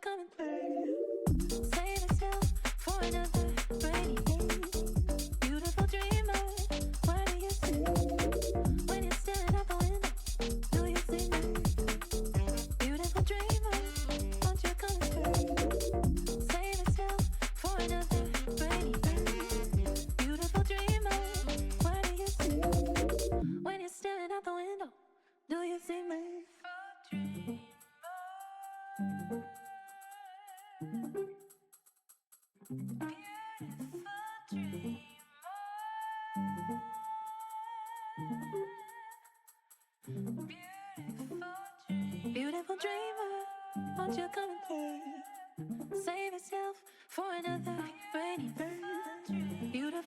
coming through. Save yourself for another rainy day. Beautiful dreamer, what do you see? When you're staring out the window, do you see me? Beautiful dreamer, won't you come through? Save yourself for another rainy day. Beautiful dreamer, what do you see? When you're staring out the window, do you see me? Beautiful dreamer, won't you come through? Save yourself for another rainy day. Beautiful.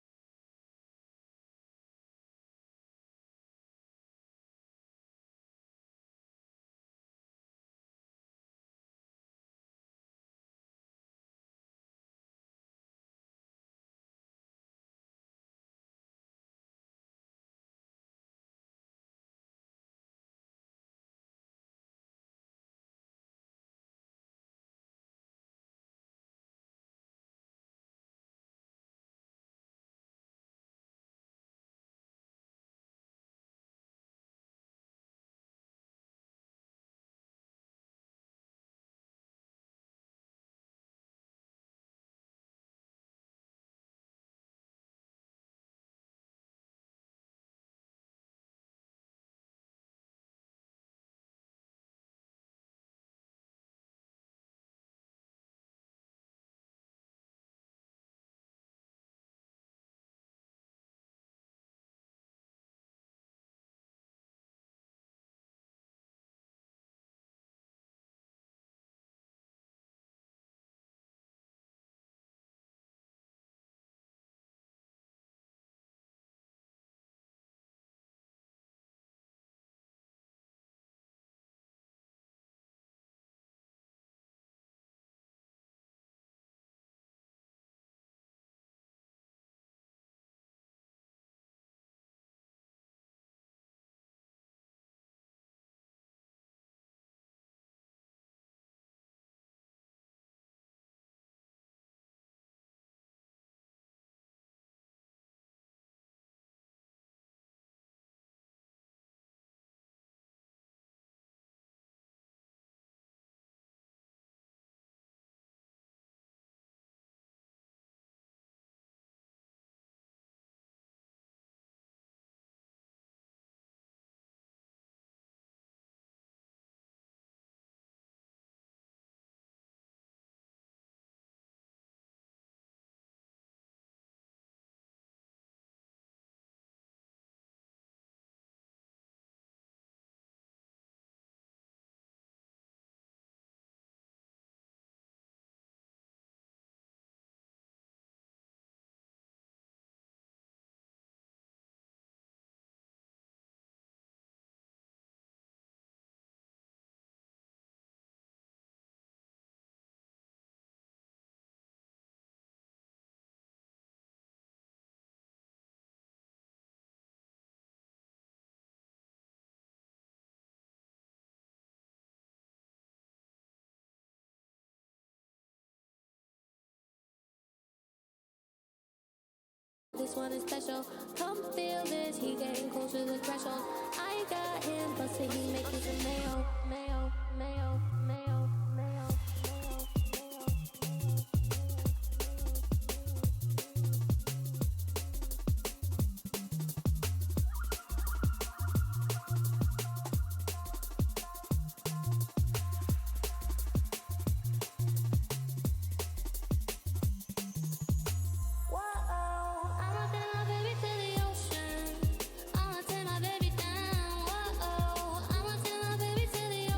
This one is special. Come feel this. He getting close to the threshold. I got him, but say he making some mayo, mayo, mayo, mayo, mayo.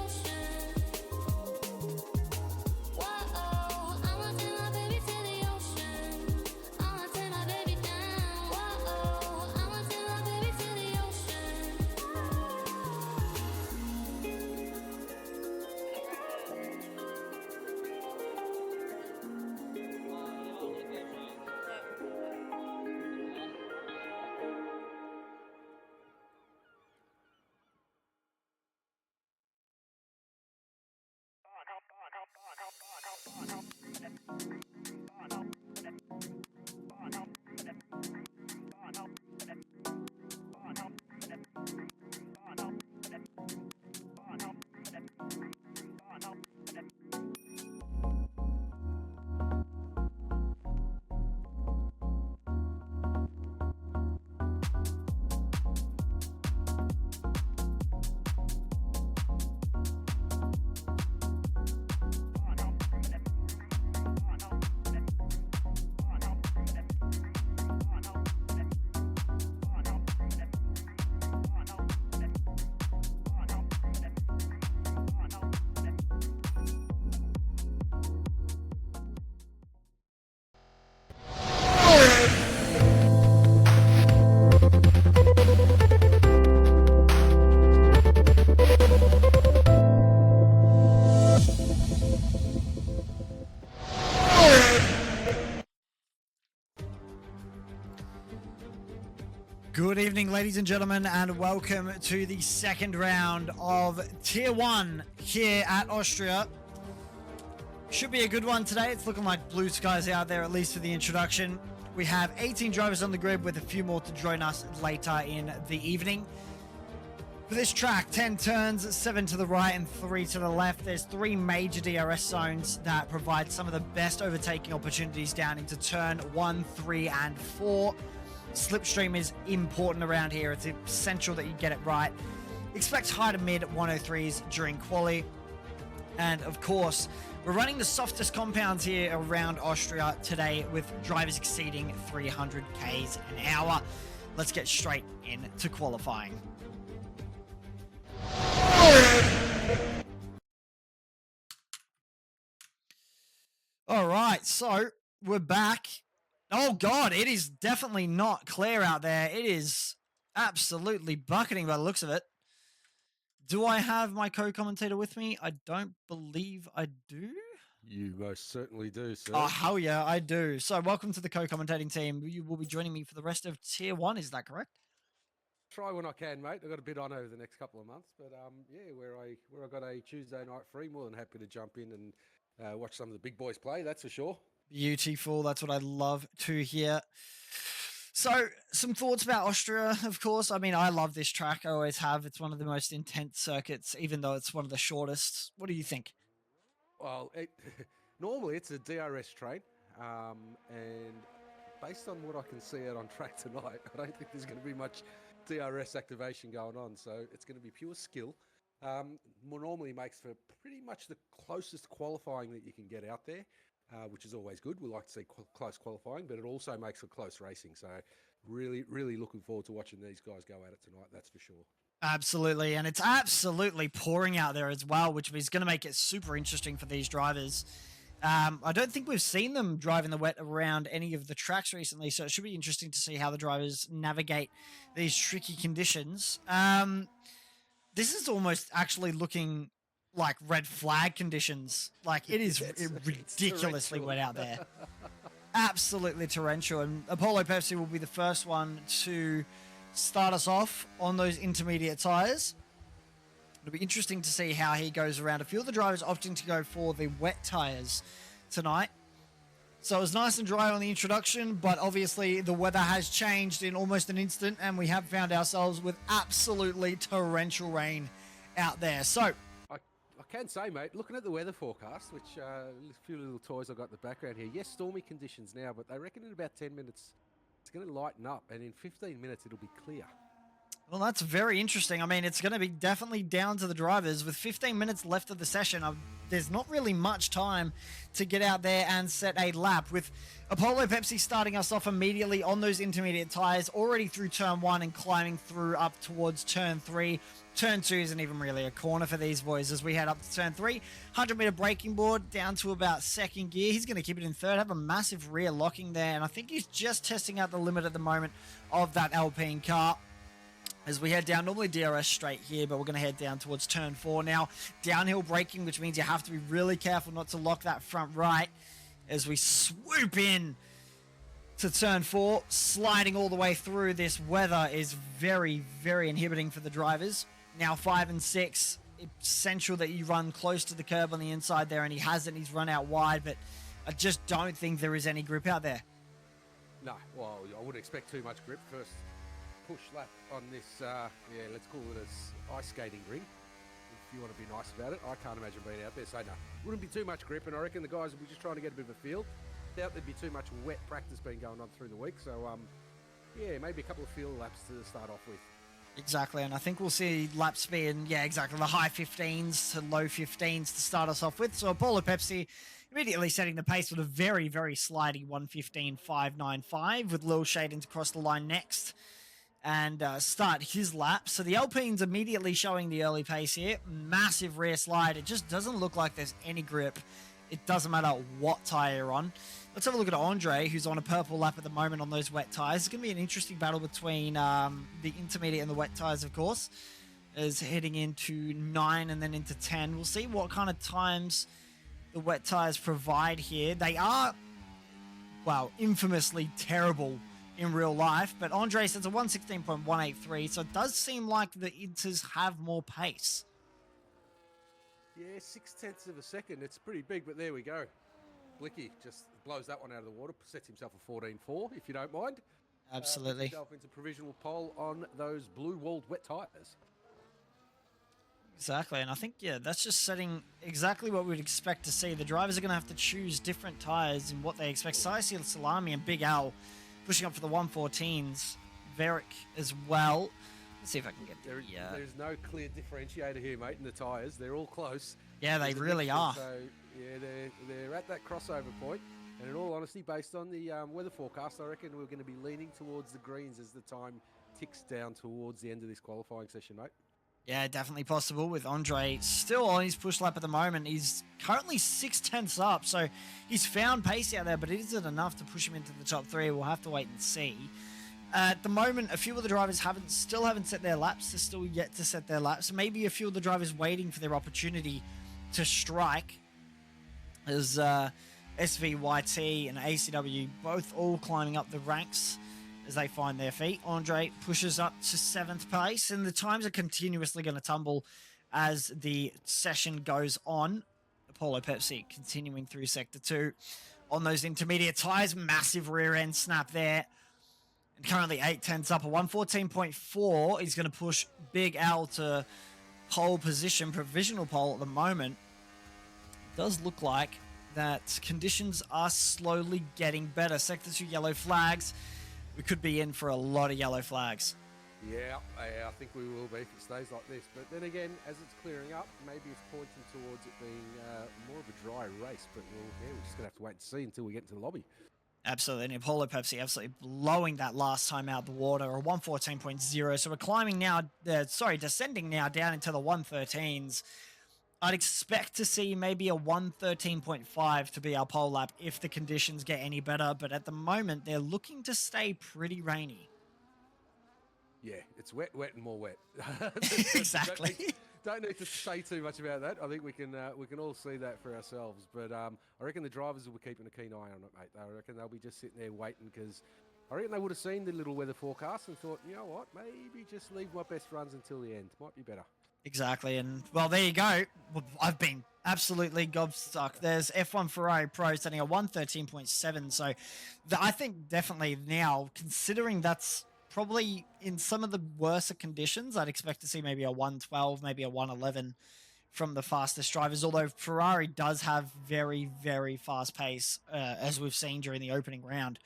Ocean. Good evening, ladies and gentlemen, and welcome to the second round of Tier 1 here at Austria. Should be a good one today. It's looking like blue skies out there, at least for the introduction. We have 18 drivers on the grid with a few more to join us later in the evening. For this track, 10 turns, 7 to the right and 3 to the left. There's 3 major DRS zones that provide some of the best overtaking opportunities down into turn 1, 3, and 4. Slipstream is important around here. It's essential that you get it right. Expect high to mid 103s during quali. And of course, we're running the softest compounds here around Austria today with drivers exceeding 300 k's an hour. Let's get straight into qualifying. All right, so we're back. Oh God, it is definitely not clear out there. It is absolutely bucketing by the looks of it. Do I have my co-commentator with me? I don't believe I do. You most certainly do, sir. Oh, hell yeah, I do. So welcome to the co-commentating team. You will be joining me for the rest of Tier 1, is that correct? Try when I can, mate. I've got a bit on over the next couple of months, but yeah, where I got a Tuesday night free, more than happy to jump in and watch some of the big boys play, that's for sure. Beautiful. That's what I love to hear. So, some thoughts about Austria, of course. I mean, I love this track. I always have. It's one of the most intense circuits, even though it's one of the shortest. What do you think? Well, normally it's a DRS train, and based on what I can see out on track tonight, I don't think there's going to be much DRS activation going on, so it's going to be pure skill. More normally makes for pretty much the closest qualifying that you can get out there. Which is always good. We like to see close qualifying, but it also makes for close racing. So really, really looking forward to watching these guys go at it tonight, that's for sure. Absolutely, and it's absolutely pouring out there as well, which is going to make it super interesting for these drivers. I don't think we've seen them drive in the wet around any of the tracks recently, so it should be interesting to see how the drivers navigate these tricky conditions. This is almost actually looking like red flag conditions. Like it is ridiculously wet out there. Absolutely torrential. And Apollo Pepsi will be the first one to start us off on those intermediate tires. It'll be interesting to see how he goes around. A few of the drivers opting to go for the wet tires tonight. So it was nice and dry on the introduction, but obviously the weather has changed in almost an instant and we have found ourselves with absolutely torrential rain out there. So I can say, mate, looking at the weather forecast, which a few little toys I've got in the background here. Yes, stormy conditions now, but they reckon in about 10 minutes it's going to lighten up, and in 15 minutes it'll be clear. Well, that's very interesting. I mean, it's going to be definitely down to the drivers. With 15 minutes left of the session, there's not really much time to get out there and set a lap. With Apollo Pepsi starting us off immediately on those intermediate tires, already through turn 1 and climbing through up towards turn 3. Turn 2 isn't even really a corner for these boys as we head up to turn 3. 100-meter braking board down to about second gear. He's going to keep it in third, have a massive rear locking there, and I think he's just testing out the limit at the moment of that Alpine car. As we head down, normally DRS straight here, but we're going to head down towards turn 4 now. Downhill braking, which means you have to be really careful not to lock that front right as we swoop in to turn 4, sliding all the way through. This weather is very, very inhibiting for the drivers. Now 5 and 6, essential that you run close to the curb on the inside there, and he hasn't. He's run out wide, but I just don't think there is any grip out there. No, well, I wouldn't expect too much grip. First push lap on this, yeah, let's call it a ice skating ring, if you want to be nice about it. I can't imagine being out there, so no, wouldn't be too much grip, and I reckon the guys will be just trying to get a bit of a feel. Doubt there'd be too much wet practice been going on through the week, so yeah, maybe a couple of field laps to start off with. Exactly, and I think we'll see lap speed in, yeah, exactly, the high 15s to low 15s to start us off with. So Apollo Pepsi immediately setting the pace with a very, very slidey 1:15.595 with Lil Shaden to cross the line next and start his lap. So the Alpine's immediately showing the early pace here. Massive rear slide. It just doesn't look like there's any grip. It doesn't matter what tire you're on. Let's have a look at Andre, who's on a purple lap at the moment on those wet tires. It's going to be an interesting battle between the intermediate and the wet tires, of course, as heading into 9 and then into 10. We'll see what kind of times the wet tires provide here. They are, well, infamously terrible in real life. But Andre says a 116.183, so it does seem like the Inters have more pace. Yeah, 0.6 of a second. It's pretty big, but there we go. Blicky just blows that one out of the water, sets himself a 14.4, if you don't mind. Absolutely. Himself into provisional pole on those blue-walled wet tyres. Exactly, and I think, yeah, that's just setting exactly what we'd expect to see. The drivers are going to have to choose different tyres in what they expect. Saisi Salami and Big Al pushing up for the 114s. Varick as well. Let's see if I can get there. There's no clear differentiator here, mate, in the tyres. They're all close. Yeah, they really are. So, yeah, they're at that crossover point. And in all honesty, based on the weather forecast, I reckon we're going to be leaning towards the greens as the time ticks down towards the end of this qualifying session, mate. Yeah, definitely possible with Andre still on his push lap at the moment. He's currently 0.6 up, so he's found pace out there, but is it enough to push him into the top 3? We'll have to wait and see. At the moment, a few of the drivers still haven't set their laps. They're still yet to set their laps. Maybe a few of the drivers waiting for their opportunity to strike, as SVYT and ACW both all climbing up the ranks as they find their feet. Andre pushes up to 7th place, and the times are continuously going to tumble as the session goes on. Apollo Pepsi continuing through Sector 2 on those intermediate tyres. Massive rear end snap there. And currently 8/10 up. A 114.4 is going to push Big Al to pole position, provisional pole at the moment. Does look like that conditions are slowly getting better. Sector 2 yellow flags. We could be in for a lot of yellow flags. Yeah, I think we will be if it stays like this. But then again, as it's clearing up, maybe it's pointing towards it being more of a dry race. But we're just going to have to wait and see until we get into the lobby. Absolutely. And Apollo Pepsi absolutely blowing that last time out the water, a 114.0. So we're climbing now, descending now down into the 113s. I'd expect to see maybe a 113.5 to be our pole lap if the conditions get any better. But at the moment, they're looking to stay pretty rainy. Yeah, it's wet, and more wet. Exactly. Don't need to say too much about that. I think we can all see that for ourselves. But I reckon the drivers will be keeping a keen eye on it, mate. I reckon they'll be just sitting there waiting, because I reckon they would have seen the little weather forecast and thought, you know what, maybe just leave my best runs until the end. Might be better. Exactly, and well, there you go. I've been absolutely gobstuck. There's F1 Ferrari Pro setting a 113.7, so I think definitely now, considering that's probably in some of the worser conditions, I'd expect to see maybe a 112, maybe a 111 from the fastest drivers, although Ferrari does have very, very fast pace, as we've seen during the opening round.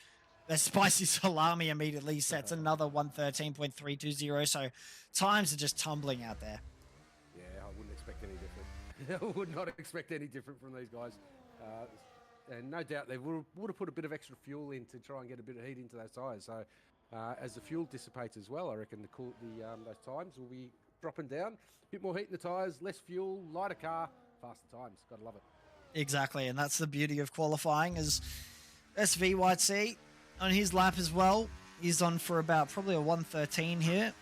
The Spicy Salami immediately sets another 113.320, so times are just tumbling out there. I wouldn't expect any different. I would not expect any different from these guys. And no doubt they would have put a bit of extra fuel in to try and get a bit of heat into those tyres. So as the fuel dissipates as well, I reckon those times will be dropping down. A bit more heat in the tyres, less fuel, lighter car, faster times. Got to love it. Exactly, and that's the beauty of qualifying, is SVYT on his lap as well. He's on for about probably a 113 here.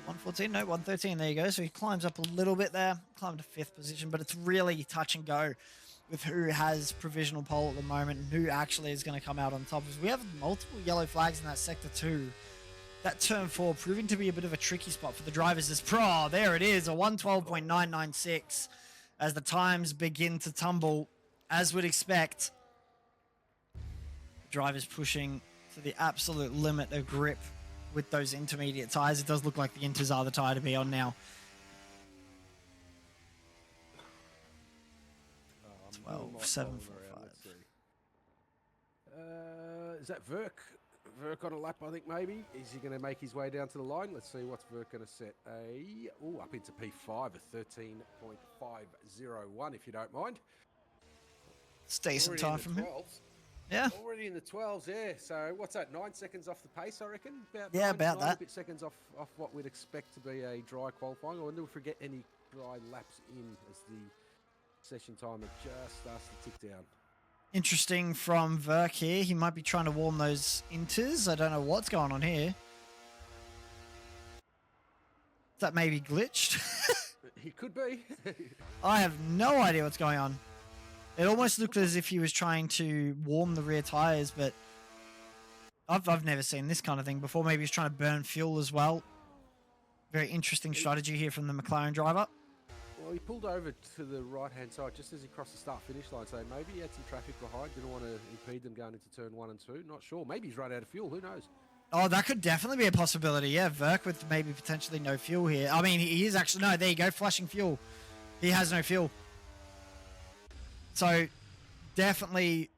114, no, 113, there you go. So he climbs up a little bit there, climbed to 5th position, but it's really touch and go with who has provisional pole at the moment and who actually is going to come out on top. As we have multiple yellow flags in that Sector 2. That turn 4 proving to be a bit of a tricky spot for the drivers. As Pro, there it is, a 112.996 as the times begin to tumble, as we'd expect. Drivers pushing to the absolute limit of grip with those intermediate tyres. It does look like the Inters are the tyre to be on now. 12.745. Is that Verk? Verk on a lap, I think, maybe. Is he going to make his way down to the line? Let's see what's Verk going to set. Up into P5, a 13.501, if you don't mind. It's decent time from him. Yeah. Already in the 12s, yeah. So what's that, 9 seconds off the pace, I reckon? About that. Bit seconds off what we'd expect to be a dry qualifying. I wonder if we get any dry laps in as the session timer just starts to tick down. Interesting from Verk here. He might be trying to warm those Inters. I don't know what's going on here. Is that maybe glitched? He could be. I have no idea what's going on. It almost looked as if he was trying to warm the rear tires, but I've never seen this kind of thing before. Maybe he's trying to burn fuel as well. Very interesting strategy here from the McLaren driver. Well, he pulled over to the right-hand side just as he crossed the start-finish line, so maybe he had some traffic behind, didn't want to impede them going into turn 1 and 2. Not sure. Maybe he's run out of fuel. Who knows? Oh, that could definitely be a possibility. Yeah, Verk with maybe potentially no fuel here. I mean, he is actually... No, there you go, flashing fuel. He has no fuel. So, definitely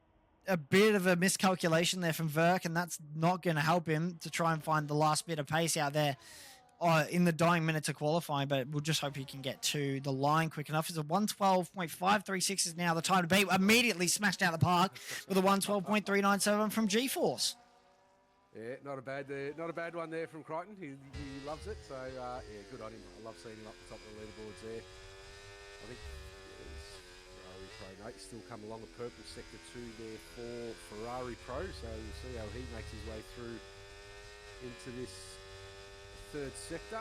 a bit of a miscalculation there from Verk, and that's not going to help him to try and find the last bit of pace out there in the dying minutes of qualifying, but we'll just hope he can get to the line quick enough. It's a 112.536 is now the time to beat. Immediately smashed out the park with a 112.397 from G-Force. Yeah, not a bad one there from Crichton. He loves it. So yeah, good on him. I love seeing him up the top of the leaderboards there. I think Ferrari Pro Nate still come along a purple sector 2 there for Ferrari Pro. So we'll see how he makes his way through into this third sector.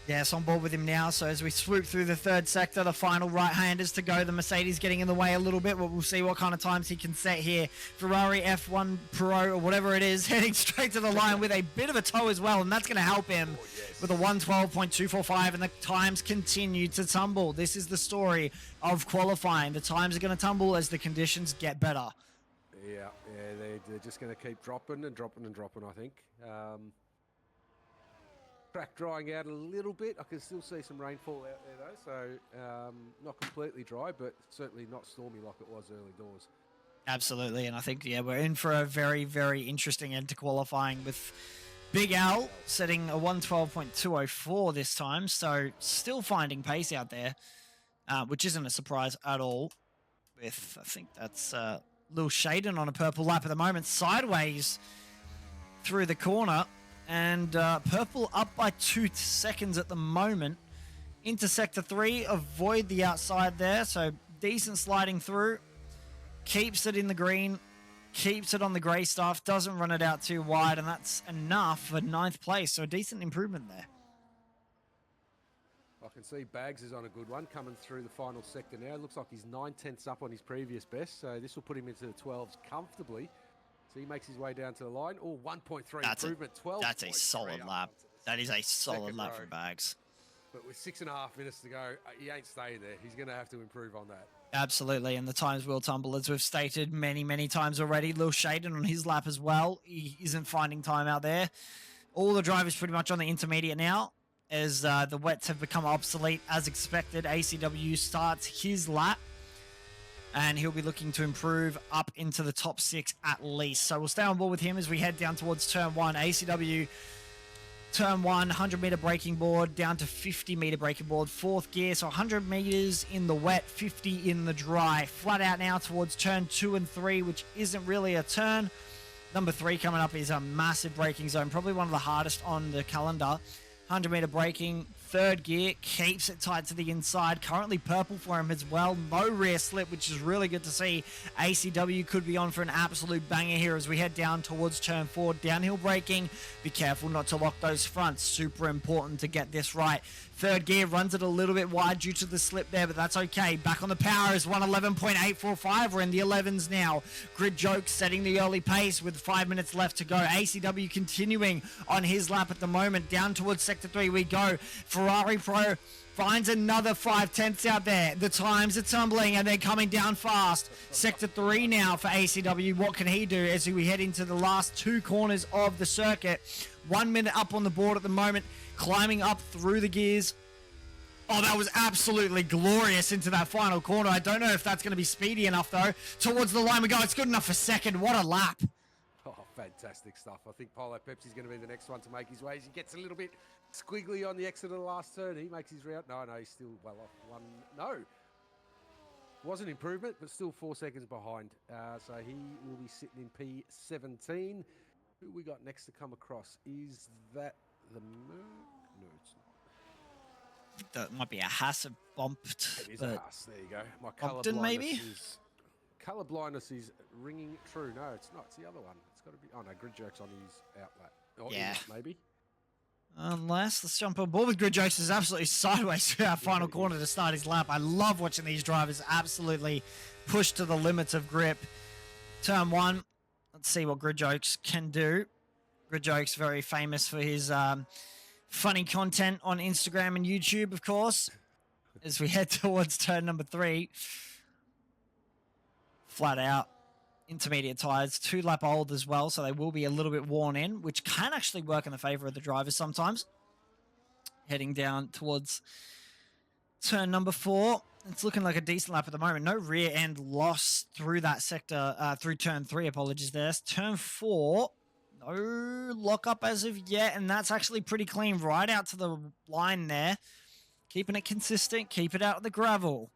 Yes, on board with him now. So as we swoop through the third sector, the final right-handers to go. The Mercedes getting in the way a little bit, but we'll see what kind of times he can set here. Ferrari F1 Pro, or whatever it is, heading straight to the line with a bit of a toe as well, and that's going to help him with a 112.245, and the times continue to tumble. This is the story of qualifying. The times are going to tumble as the conditions get better. Yeah, they're just going to keep dropping and dropping and dropping, I think. Track drying out a little bit. I can still see some rainfall out there though, so not completely dry, but certainly not stormy like it was early doors. Absolutely, and I think, yeah, we're in for a very, very interesting end to qualifying with Big Al setting a 112.204 this time, so still finding pace out there, which isn't a surprise at all. With, I think that's Lil Shaden on a purple lap at the moment, sideways through the corner. And Purple up by 2 seconds at the moment. Into Sector 3, avoid the outside there. So decent sliding through. Keeps it in the green. Keeps it on the grey stuff. Doesn't run it out too wide. And that's enough for 9th place. So a decent improvement there. I can see Bags is on a good one coming through the final sector now. Looks like he's 9/10 up on his previous best. So this will put him into the 12s comfortably. So he makes his way down to the line. Oh, 1.3 improvement, 12. That's a solid lap. That is a solid lap from Bags. But with 6.5 minutes to go, he ain't staying there. He's going to have to improve on that. Absolutely, and the times will tumble, as we've stated many, many times already. Lil Shaden on his lap as well. He isn't finding time out there. All the drivers pretty much on the intermediate now, as the wets have become obsolete as expected. ACW starts his lap, and he'll be looking to improve up into the top 6 at least. So we'll stay on board with him as we head down towards turn 1. ACW turn 1, 100-meter braking board down to 50-meter braking board. 4th gear, so 100 meters in the wet, 50 in the dry. Flat out now towards turn 2 and 3, which isn't really a turn. Number 3 coming up is a massive braking zone, probably one of the hardest on the calendar. 100-meter braking, 3rd gear, keeps it tight to the inside. Currently purple for him as well. No rear slip, which is really good to see. ACW could be on for an absolute banger here as we head down towards turn 4. Downhill braking. Be careful not to lock those fronts. Super important to get this right. 3rd gear runs it a little bit wide due to the slip there, but that's okay. Back on the power is 111.845. We're in the 11s now. Grid Joke setting the early pace with 5 minutes left to go. ACW continuing on his lap at the moment. Down towards Sector 3 we go. Ferrari Pro finds another 5/10 out there. The times are tumbling and they're coming down fast. Sector 3 now for ACW. What can he do as we head into the last 2 corners of the circuit? 1 minute up on the board at the moment. Climbing up through the gears. Oh, that was absolutely glorious into that final corner. I don't know if that's going to be speedy enough, though. Towards the line we go. It's good enough for 2nd. What a lap. Oh, fantastic stuff. I think Polo Pepsi's going to be the next one to make his way. He gets a little bit squiggly on the exit of the last turn. He makes his route. No, he's still well off one. No. Was an improvement, but still 4 seconds behind. So he will be sitting in P17. Who we got next to come across? Is that the moon? No, it's not. That might be a Haas bumped. It is a Haas. There you go. My Compton, maybe? Colour blindness is ringing true. No, it's not. It's the other one. It's got to be. Oh no, Grid Joke's on his outlet. Or yeah, maybe. Unless let's jump on board with Grid Jokes is absolutely sideways through our final corner to start his lap. I love watching these drivers absolutely push to the limits of grip. Turn 1. Let's see what Grid Jokes can do. Grid Jokes, very famous for his funny content on Instagram and YouTube, of course. As we head towards turn number 3, flat out intermediate tires, 2-lap old as well, so they will be a little bit worn in, which can actually work in the favor of the drivers sometimes. Heading down towards turn number 4. It's looking like a decent lap at the moment. No rear end loss through that sector, through turn 3, apologies there. Turn 4, no lockup as of yet, and that's actually pretty clean right out to the line there. Keeping it consistent, keep it out of the gravel.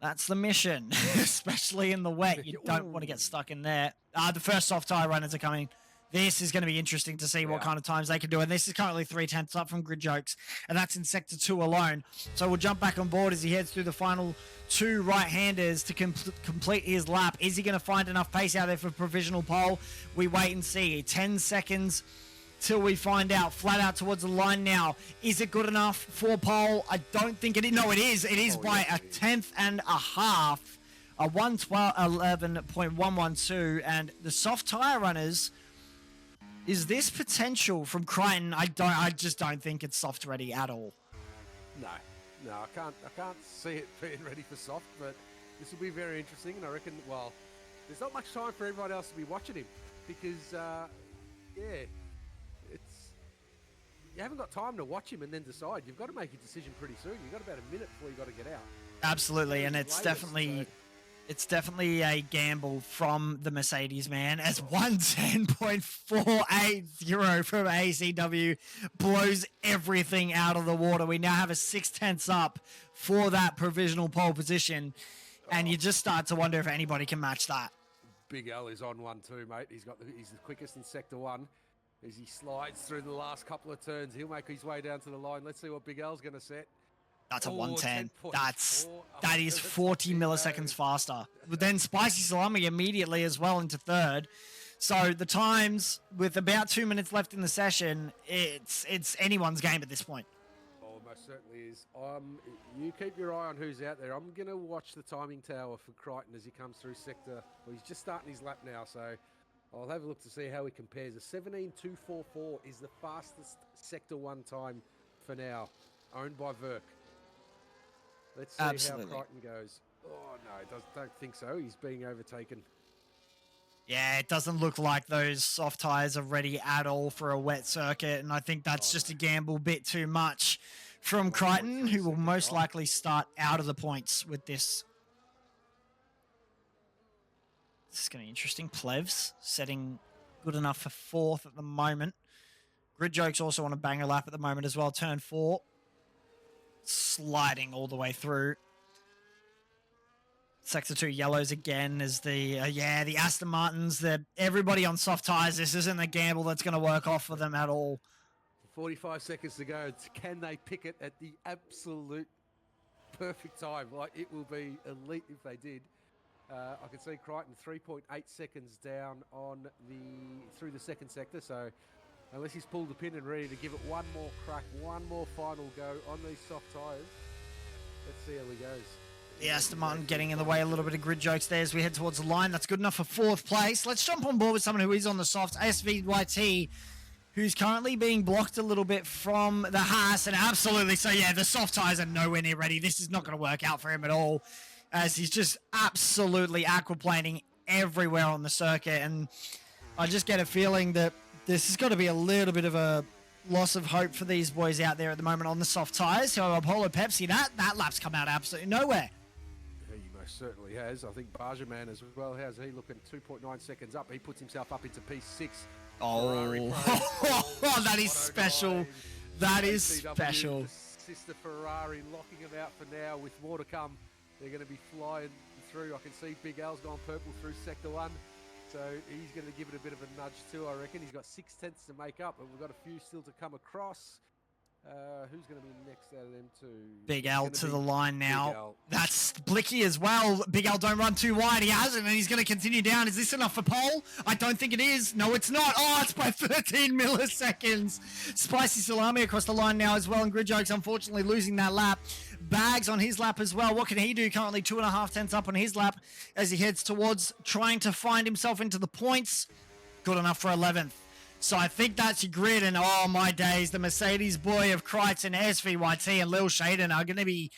That's the mission, especially in the wet. You don't want to get stuck in there. The first soft tire runners are coming. This is going to be interesting to see what kind of times they can do. And this is currently 3/10 up from Grid Jokes, and that's in Sector 2 alone. So we'll jump back on board as he heads through the final 2 right-handers to complete his lap. Is he going to find enough pace out there for provisional pole? We wait and see. 10 seconds till we find out. Flat out towards the line now. Is it good enough for pole? I don't think it is. No, it is. It is by a tenth and a half. A 1:11.112. And the soft tire runners... Is this potential from Crichton? I just don't think it's soft ready at all. No, I can't see it being ready for soft, but this will be very interesting. And I reckon, well, there's not much time for everyone else to be watching him because, you haven't got time to watch him and then decide. You've got to make a decision pretty soon. You've got about a minute before you got to get out. Absolutely, and it's definitely a gamble from the Mercedes man, as 1:10.480 from ACW blows everything out of the water. We now have a 6/10 up for that provisional pole position, and you just start to wonder if anybody can match that. Big L is on 1 too, mate. He's the quickest in Sector 1. As he slides through the last couple of turns, he'll make his way down to the line. Let's see what Big L's going to set. That's a 1:10. That is 40 milliseconds faster. But then Spicy Salami immediately as well into 3rd. So the times, with about 2 minutes left in the session, it's anyone's game at this point. Oh, most certainly is. You keep your eye on who's out there. I'm going to watch the timing tower for Crichton as he comes through sector. Well, he's just starting his lap now, so I'll have a look to see how he compares. A 17.244 is the fastest Sector 1 time for now, owned by Verk. Let's see how Crichton goes. Oh, no, don't think so. He's being overtaken. Yeah, it doesn't look like those soft tires are ready at all for a wet circuit, and I think that's just a gamble bit too much from Crichton, who will most likely start out of the points with this. This is going to be interesting. Plevs setting good enough for 4th at the moment. Grid Jokes also on a banger lap at the moment as well. Turn 4. Sliding all the way through. Sector 2 yellows again as the Aston Martins. Everybody on soft tires. This isn't a gamble that's going to work off for them at all. 45 seconds to go. Can they pick it at the absolute perfect time? Like, it will be elite if they did. I can see Crichton 3.8 seconds down on through the second sector. So unless he's pulled the pin and ready to give it one more crack, one more final go on these soft tyres, let's see how he goes. The Aston Martin getting in the way a little bit of Grid Jokes there as we head towards the line. That's good enough for 4th place. Let's jump on board with someone who is on the softs, SVYT, who's currently being blocked a little bit from the Haas. And absolutely, so yeah, the soft tyres are nowhere near ready. This is not going to work out for him at all, as he's just absolutely aquaplaning everywhere on the circuit. And I just get a feeling that this has got to be a little bit of a loss of hope for these boys out there at the moment on the soft tyres. So Apollo Pepsi, that lap's come out absolutely nowhere. He most certainly has. I think Bargerman as well. How's he looking? 2.9 seconds up. He puts himself up into P6. Oh, that is special. That is special. Sister Ferrari locking him out for now with more to come. They're going to be flying through. I can see Big Al's gone purple through Sector 1. So he's going to give it a bit of a nudge too, I reckon. He's got 6/10 to make up, but we've got a few still to come across. Who's going to be next out of them two? Big Al to the line now. That's Blicky as well. Big Al, don't run too wide. He hasn't, and he's going to continue down. Is this enough for pole? I don't think it is. No, it's not. Oh, it's by 13 milliseconds. Spicy Salami across the line now as well, and Grid Jokes unfortunately losing that lap. Bags on his lap as well. What can he do? Currently 2.5 tenths up on his lap as he heads towards trying to find himself into the points. Good enough for 11th. So I think that's your grid, and oh my days, the Mercedes boy of Kreitz and SVYT and Lil Shaden are going to be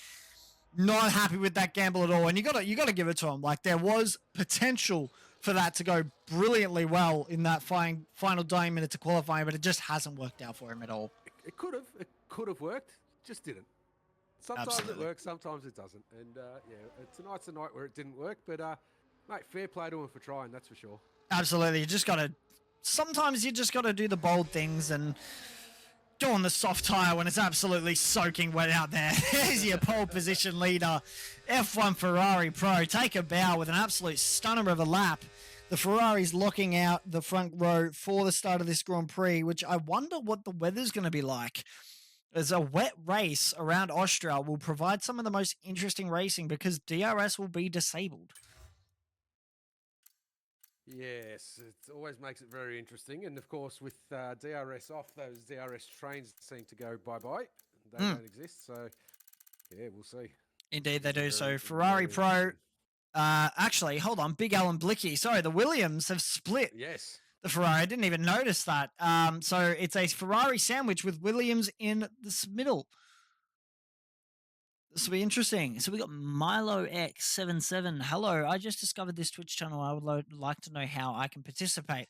not happy with that gamble at all. And you got to give it to him. Like, there was potential for that to go brilliantly well in that final dying minute to qualifying, but it just hasn't worked out for him at all. It could have worked, just didn't. Sometimes Absolutely. it works, sometimes it doesn't. And yeah, tonight's a night where it didn't work, but mate, fair play to him for trying, that's for sure. Absolutely. Sometimes you just got to do the bold things and go on the soft tire when it's absolutely soaking wet out there. There's your pole position leader, F1 Ferrari Pro. Take a bow with an absolute stunner of a lap. The Ferrari's locking out the front row for the start of this Grand Prix, which I wonder what the weather's going to be like. As a wet race around Austria will provide some of the most interesting racing because DRS will be disabled. Yes, it always makes it very interesting. And of course, with DRS off, those DRS trains seem to go bye-bye. They don't exist. So, yeah, we'll see. Indeed, they do. So Ferrari Pro, actually, hold on, Big Al and Blicky. Sorry, the Williams have split. Yes. The Ferrari, I didn't even notice that. So it's a Ferrari sandwich with Williams in the middle. This will be interesting. So we got MiloX77. Hello, I just discovered this Twitch channel. I would like to know how I can participate.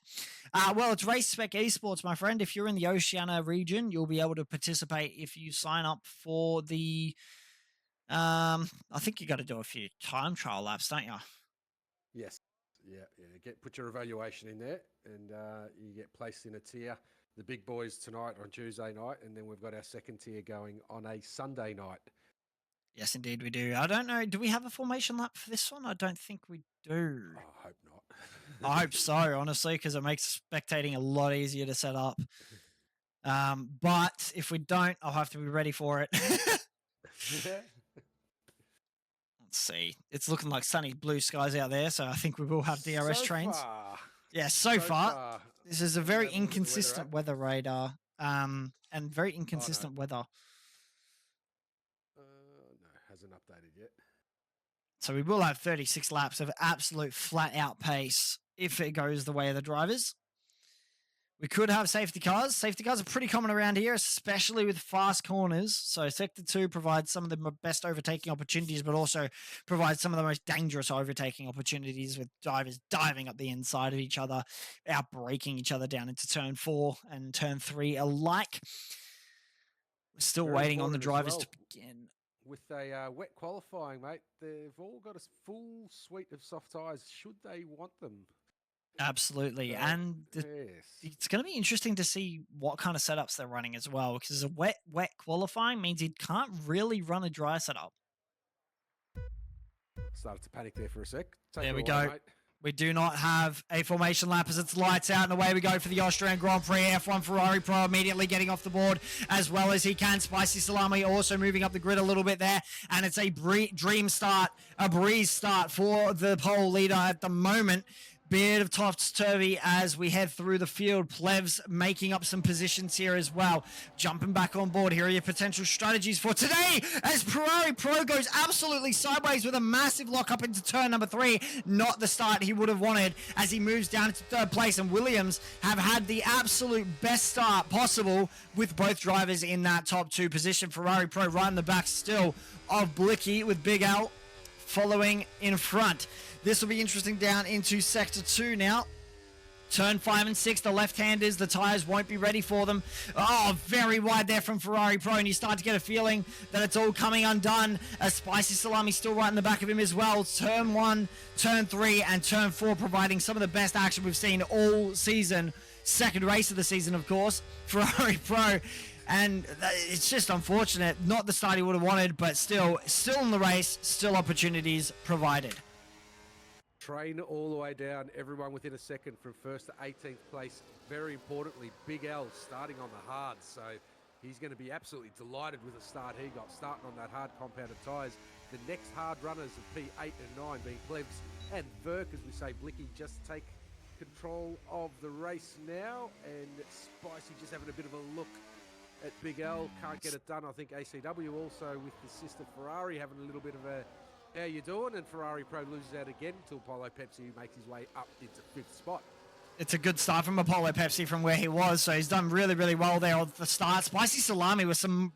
Well, it's Race Spec Esports, my friend. If you're in the Oceania region, you'll be able to participate if you sign up for the... I think you got to do a few time trial laps, don't you? Yes. Yeah. Put your evaluation in there, and you get placed in a tier. The big boys tonight on Tuesday night, and then we've got our second tier going on a Sunday night. Yes, indeed we do. I don't know. Do we have a formation lap for this one? I don't think we do. Oh, I hope not. I hope so, honestly, because it makes spectating a lot easier to set up. But if we don't, I'll have to be ready for it. Let's see. It's looking like sunny blue skies out there, so I think we will have DRS trains. Yeah, so far. This is a very inconsistent weather radar, and very inconsistent weather. Hasn't updated yet. So we will have 36 laps of absolute flat-out pace if it goes the way of the drivers. We could have safety cars. Safety cars are pretty common around here, especially with fast corners. So Sector 2 provides some of the best overtaking opportunities, but also provides some of the most dangerous overtaking opportunities with drivers diving up the inside of each other, out-braking each other down into Turn 4 and Turn 3 alike. We're still waiting on the drivers to begin. With a wet qualifying, mate, they've all got a full suite of soft tyres should they want them. Absolutely. And it's going to be interesting to see what kind of setups they're running as well, because a wet qualifying means you can't really run a dry setup. Started to panic there for a sec. There we go. Mate. We do not have a formation lap as it's lights out, and away we go for the Austrian Grand Prix. F1 Ferrari Pro immediately getting off the board as well as he can. Spicy Salami also moving up the grid a little bit there, and it's a breeze start for the pole leader at the moment. Bit of topsy-turvy as we head through the field. Plevs making up some positions here as well. Jumping back on board. Here are your potential strategies for today as Ferrari Pro goes absolutely sideways with a massive lock up into turn number 3. Not the start he would have wanted as he moves down to third place. And Williams have had the absolute best start possible with both drivers in that top 2 position. Ferrari Pro right in the back still of Blicky with Big Al following in front. This will be interesting down into Sector 2 now. Turn 5 and 6, the left-handers, the tyres won't be ready for them. Oh, very wide there from Ferrari Pro, and you start to get a feeling that it's all coming undone. A Spicy Salami still right in the back of him as well. Turn 1, Turn 3, and Turn 4 providing some of the best action we've seen all season. Second race of the season, of course, Ferrari Pro. And it's just unfortunate. Not the start he would have wanted, but still in the race, still opportunities provided. Train all the way down, everyone within a second from 1st to 18th place. Very importantly, Big L starting on the hard, so he's going to be absolutely delighted with the start he got, starting on that hard compounded tyres. The next hard runners of P8 and 9 being Plebs and Verk, as we say, Blicky just take control of the race now, and Spicy just having a bit of a look at Big L. Can't get it done. I think ACW also with the sister Ferrari having a little bit of a how you doing? And Ferrari Pro loses out again until Polo Pepsi makes his way up into 5th spot. it's a good start from Apollo Pepsi from where he was. So he's done really, really well there at the start. Spicy Salami with some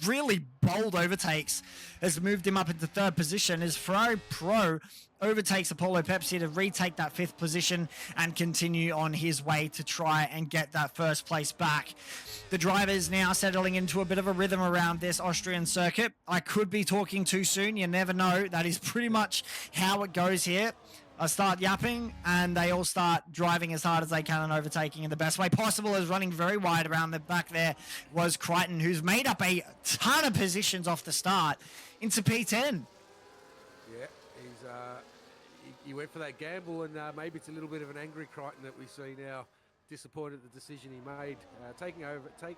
really bold overtakes has moved him up into third position as Ferrari Pro overtakes Apollo Pepsi to retake that fifth position and continue on his way to try and get that first place back. The drivers now settling into a bit of a rhythm around this Austrian circuit. I could be talking too soon. You never know. That is pretty much how it goes here. I start yapping and they all start driving as hard as they can and overtaking in the best way possible. Is running very wide around the back there was Crichton, who's made up a ton of positions off the start into P10. Yeah, he went for that gamble, and maybe it's a little bit of an angry Crichton that we see now. Disappointed at the decision he made,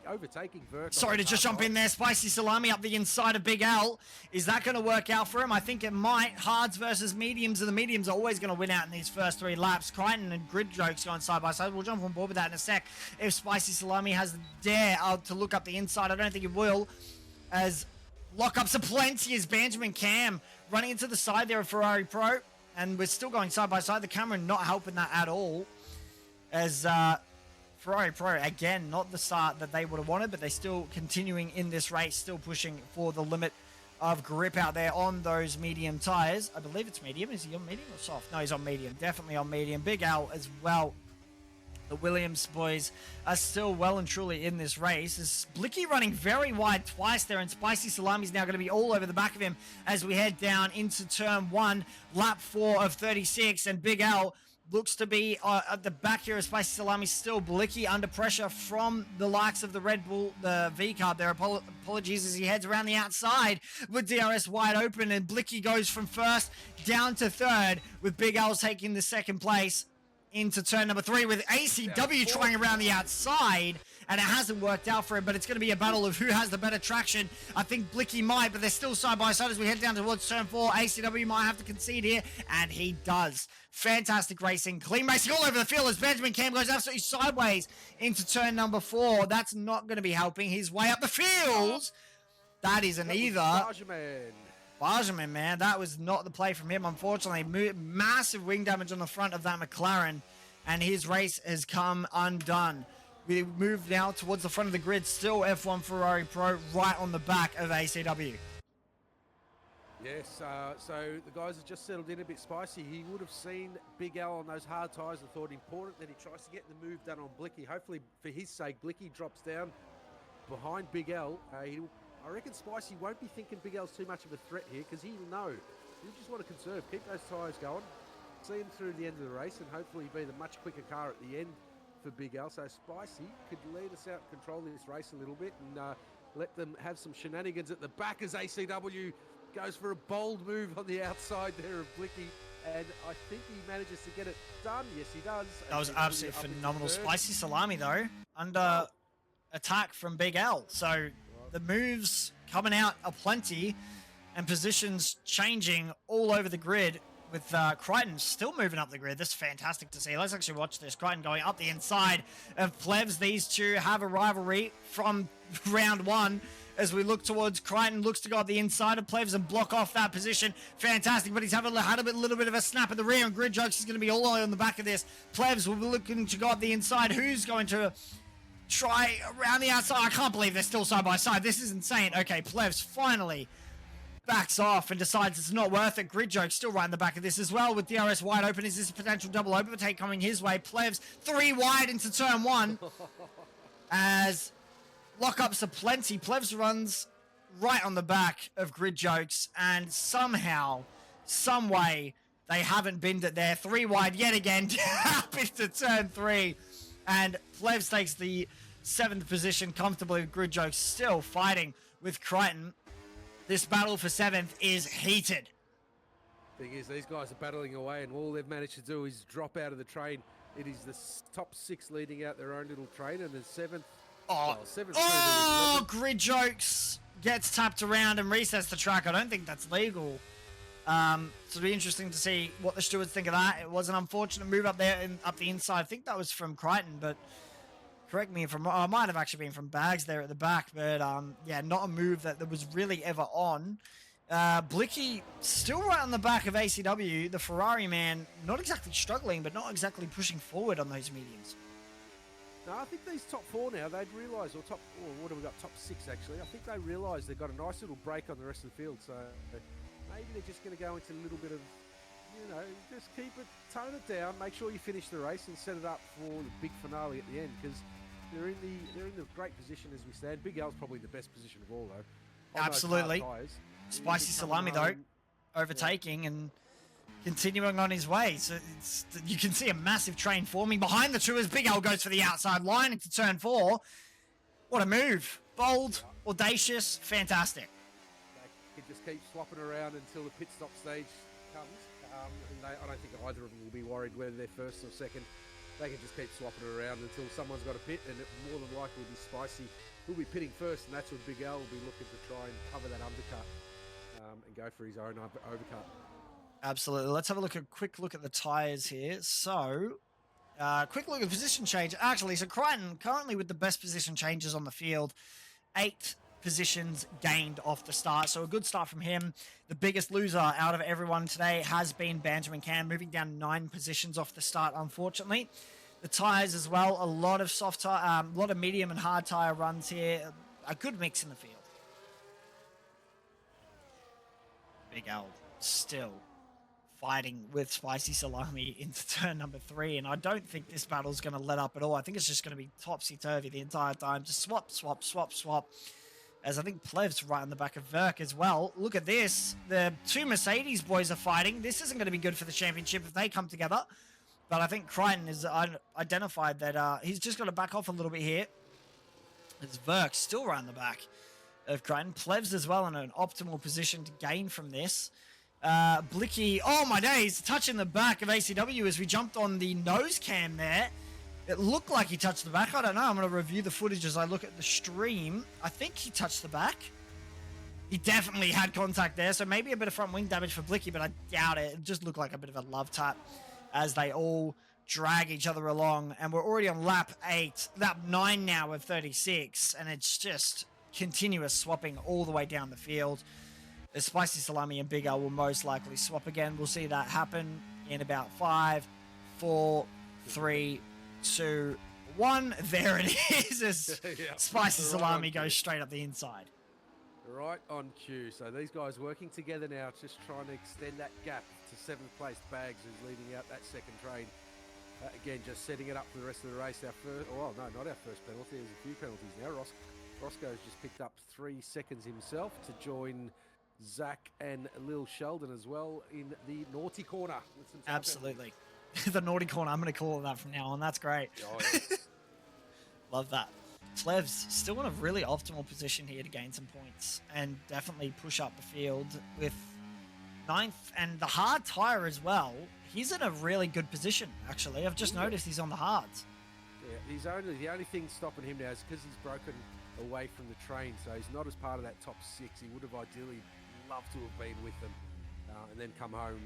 overtaking Vert. Sorry to just jump in there. Spicy Salami up the inside of Big Al. Is that going to work out for him? I think it might. Hards versus mediums, and the mediums are always going to win out in these first three laps. Crichton and Grid Jokes going side by side. We'll jump on board with that in a sec. If Spicy Salami has the dare to look up the inside, I don't think it will, as lockups are plenty as Benjamin Cam running into the side there of Ferrari Pro, and we're still going side by side. The camera not helping that at all, as Ferrari Pro, again, not the start that they would have wanted, but they're still continuing in this race, still pushing for the limit of grip out there on those medium tyres. I believe it's medium. Is he on medium or soft? No, he's on medium. Definitely on medium. Big Al as well. The Williams boys are still well and truly in this race. Is Blicky running very wide twice there, and Spicy Salami's now going to be all over the back of him as we head down into turn 1, lap 4 of 36, and Big Al looks to be at the back here of Spicy Salami. Still Blicky under pressure from the likes of the Red Bull, the V-Carb there. Apologies as he heads around the outside with DRS wide open, and Blicky goes from first down to third with Big Al taking the second place into turn number 3 with ACW trying around the outside, and it hasn't worked out for him, but it's going to be a battle of who has the better traction. I think Blicky might, but they're still side by side as we head down towards turn 4. ACW might have to concede here, and he does. Fantastic racing, clean racing all over the field as Benjamin Cam goes absolutely sideways into turn number 4. That's not going to be helping his way up the field. That isn't either. Bargerman, man, that was not the play from him, unfortunately. Massive wing damage on the front of that McLaren, and his race has come undone. We move now towards the front of the grid, still F1 Ferrari Pro right on the back of ACW. Yes, so the guys have just settled in a bit spicy. He would have seen Big Al on those hard tyres and thought important that he tries to get the move done on Blicky. Hopefully, for his sake, Blicky drops down behind Big Al. I reckon Spicy won't be thinking Big Al's too much of a threat here, because he'll know. He'll just want to conserve, keep those tyres going, see him through the end of the race, and hopefully be the much quicker car at the end for Big Al. So Spicy could lead us out and control this race a little bit, and let them have some shenanigans at the back as ACW goes for a bold move on the outside there of Blicky, and I think he manages to get it done. Yes, he does. That was absolutely phenomenal. Spicy Salami, though, under attack from Big Al. So the moves coming out are plenty, and positions changing all over the grid, with Crichton still moving up the grid. This is fantastic to see. Let's actually watch this. Crichton going up the inside of Plebs. These two have a rivalry from round 1 as we look towards Crichton. Looks to go up the inside of Plebs and block off that position. Fantastic, but he's had a little bit of a snap at the rear, and Grid Jokes is going to be all on the back of this. Plebs will be looking to go up the inside. Who's going to try around the outside? I can't believe they're still side by side. This is insane. Okay, Plebs finally backs off and decides it's not worth it. Grid Joke still right in the back of this as well with DRS wide open. Is this a potential double overtake coming his way? Plebs 3 wide into turn 1 as lockups are plenty. Plebs runs right on the back of Grid Jokes, and somehow, some way, they haven't binned it there. 3 wide yet again up into turn 3, and Plebs takes the 7th position comfortably with Grid Jokes still fighting with Crichton. This battle for 7th is heated. Thing is, these guys are battling away, and all they've managed to do is drop out of the train. It is the top 6 leading out their own little train, and the 7th. Grid Jokes gets tapped around and resets the track. I don't think that's legal. So it'll be interesting to see what the stewards think of that. It was an unfortunate move up there and up the inside. I think that was from Crichton, but correct me if I'm wrong. It might have actually been from Bags there at the back, but yeah, not a move that was really ever on. Blicky still right on the back of ACW. The Ferrari man not exactly struggling, but not exactly pushing forward on those mediums. No, I think these top four now, they'd realise, or what have we got, top six actually, I think they realise they've got a nice little break on the rest of the field, so maybe they're just going to go into a little bit of, just keep it, tone it down, make sure you finish the race and set it up for the big finale at the end, because they're in the great position as we stand. Big L's probably the best position of all, though. Absolutely. Spicy Salami, though, overtaking and continuing on his way. So you can see a massive train forming behind the two as Big L goes for the outside line into turn 4. What a move. Bold, audacious, fantastic. They can just keep swapping around until the pit stop stage comes. And I don't think either of them will be worried whether they're first or second. They can just keep swapping around until someone's got a pit, and it more than likely will be Spicy who'll be pitting first, and that's when Big L will be looking to try and cover that undercut and go for his own overcut. Absolutely. Let's have a quick look at the tyres here. So, quick look at position change. Actually, so Crichton currently with the best position changes on the field. 8 positions gained off the start. So a good start from him. The biggest loser out of everyone today has been Benjamin Cam, moving down 9 positions off the start, unfortunately. The tyres as well, a lot of soft tire, a lot of medium and hard tyre runs here. A good mix in the field. Big L still fighting with Spicy Salami into turn number 3, and I don't think this battle's going to let up at all. I think it's just going to be topsy-turvy the entire time. Just swap, swap, swap, swap. As I think Plev's right on the back of Verk as well. Look at this. The 2 Mercedes boys are fighting. This isn't going to be good for the championship if they come together. But I think Crichton has identified that he's just got to back off a little bit here. As Verk still right on the back of Crichton. Plev's as well in an optimal position to gain from this. Blicky, oh my days, touching the back of ACW as we jumped on the nose cam there. It looked like he touched the back. I don't know. I'm going to review the footage as I look at the stream. I think he touched the back. He definitely had contact there, so maybe a bit of front wing damage for Blicky, but I doubt it. It just looked like a bit of a love tap as they all drag each other along. And we're already on lap 9 now of 36, and it's just continuous swapping all the way down the field. The Spicy Salami and Big L will most likely swap again. We'll see that happen in about 5, 4, 3, 2, 1. There it is. As Spicy Salami goes straight up the inside. Right on cue. So these guys working together now, just trying to extend that gap to 7th place Bags, who's leading out that second train. Again, just setting it up for the rest of the race. Our first, oh no, not our first penalty. There's a few penalties now. Roscoe's just picked up 3 seconds himself to join Zach and Lil Sheldon as well in the naughty corner. Absolutely. The naughty corner. I'm going to call it that from now on. That's great. Oh, yeah. Love that. Plev's still in a really optimal position here to gain some points and definitely push up the field with 9th and the hard tire as well. He's in a really good position, actually. I've just noticed he's on the hards. Yeah, the only thing stopping him now is because he's broken away from the train, so he's not as part of that top 6. He would have ideally loved to have been with them and then come home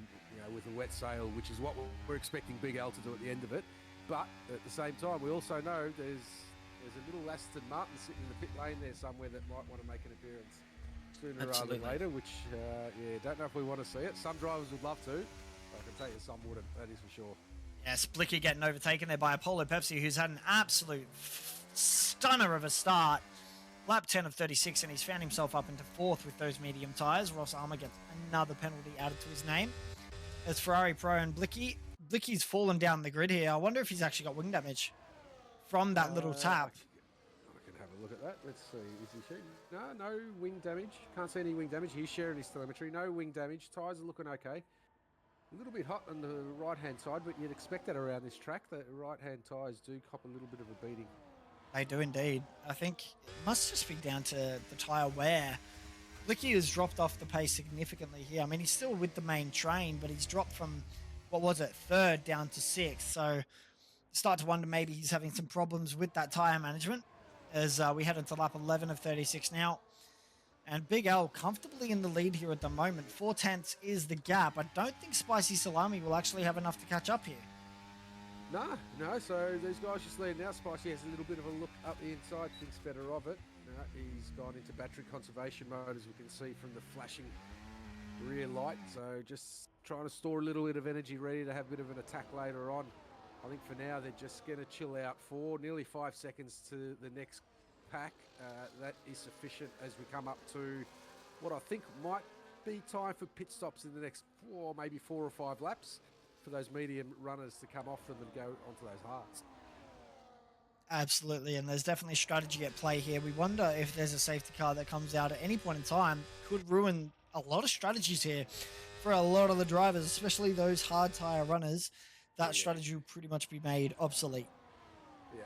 with a wet sail, which is what we're expecting Big L to do at the end of it. But at the same time, we also know there's a little Aston Martin sitting in the pit lane there somewhere that might want to make an appearance sooner rather than later, which don't know if we want to see it. Some drivers would love to, but I can tell you some wouldn't, that is for sure. Yes, Blicky getting overtaken there by Apollo Pepsi, who's had an absolute stunner of a start. Lap 10 of 36, and he's found himself up into 4th with those medium tyres. Ross Armour gets another penalty added to his name. As Ferrari Pro and Blicky's fallen down the grid here. I wonder if he's actually got wing damage from that little tap. I can have a look at that. Let's see. Is he shooting? No wing damage. Can't see any wing damage. He's sharing his telemetry. No wing damage. Tyres are looking okay. A little bit hot on the right-hand side, but you'd expect that around this track. The right-hand tyres do cop a little bit of a beating. They do indeed. I think it must just be down to the tyre wear. Blicky has dropped off the pace significantly here. I mean, he's still with the main train, but he's dropped from, 3rd down to 6th. So start to wonder maybe he's having some problems with that tyre management as we head into lap 11 of 36 now. And Big L comfortably in the lead here at the moment. 4/10 is the gap. I don't think Spicy Salami will actually have enough to catch up here. No, so these guys just leading now. Spicy has a little bit of a look up the inside, thinks better of it. He's gone into battery conservation mode, as we can see from the flashing rear light, so just trying to store a little bit of energy ready to have a bit of an attack later on. I think for now they're just going to chill out for nearly 5 seconds to the next pack. That is sufficient as we come up to what I think might be time for pit stops in the next maybe 4 or 5 laps for those medium runners to come off them and go onto those hards. Absolutely, and there's definitely strategy at play here. We wonder if there's a safety car that comes out at any point in time. Could ruin a lot of strategies here for a lot of the drivers, especially those hard tire runners. That strategy will pretty much be made obsolete. Yeah.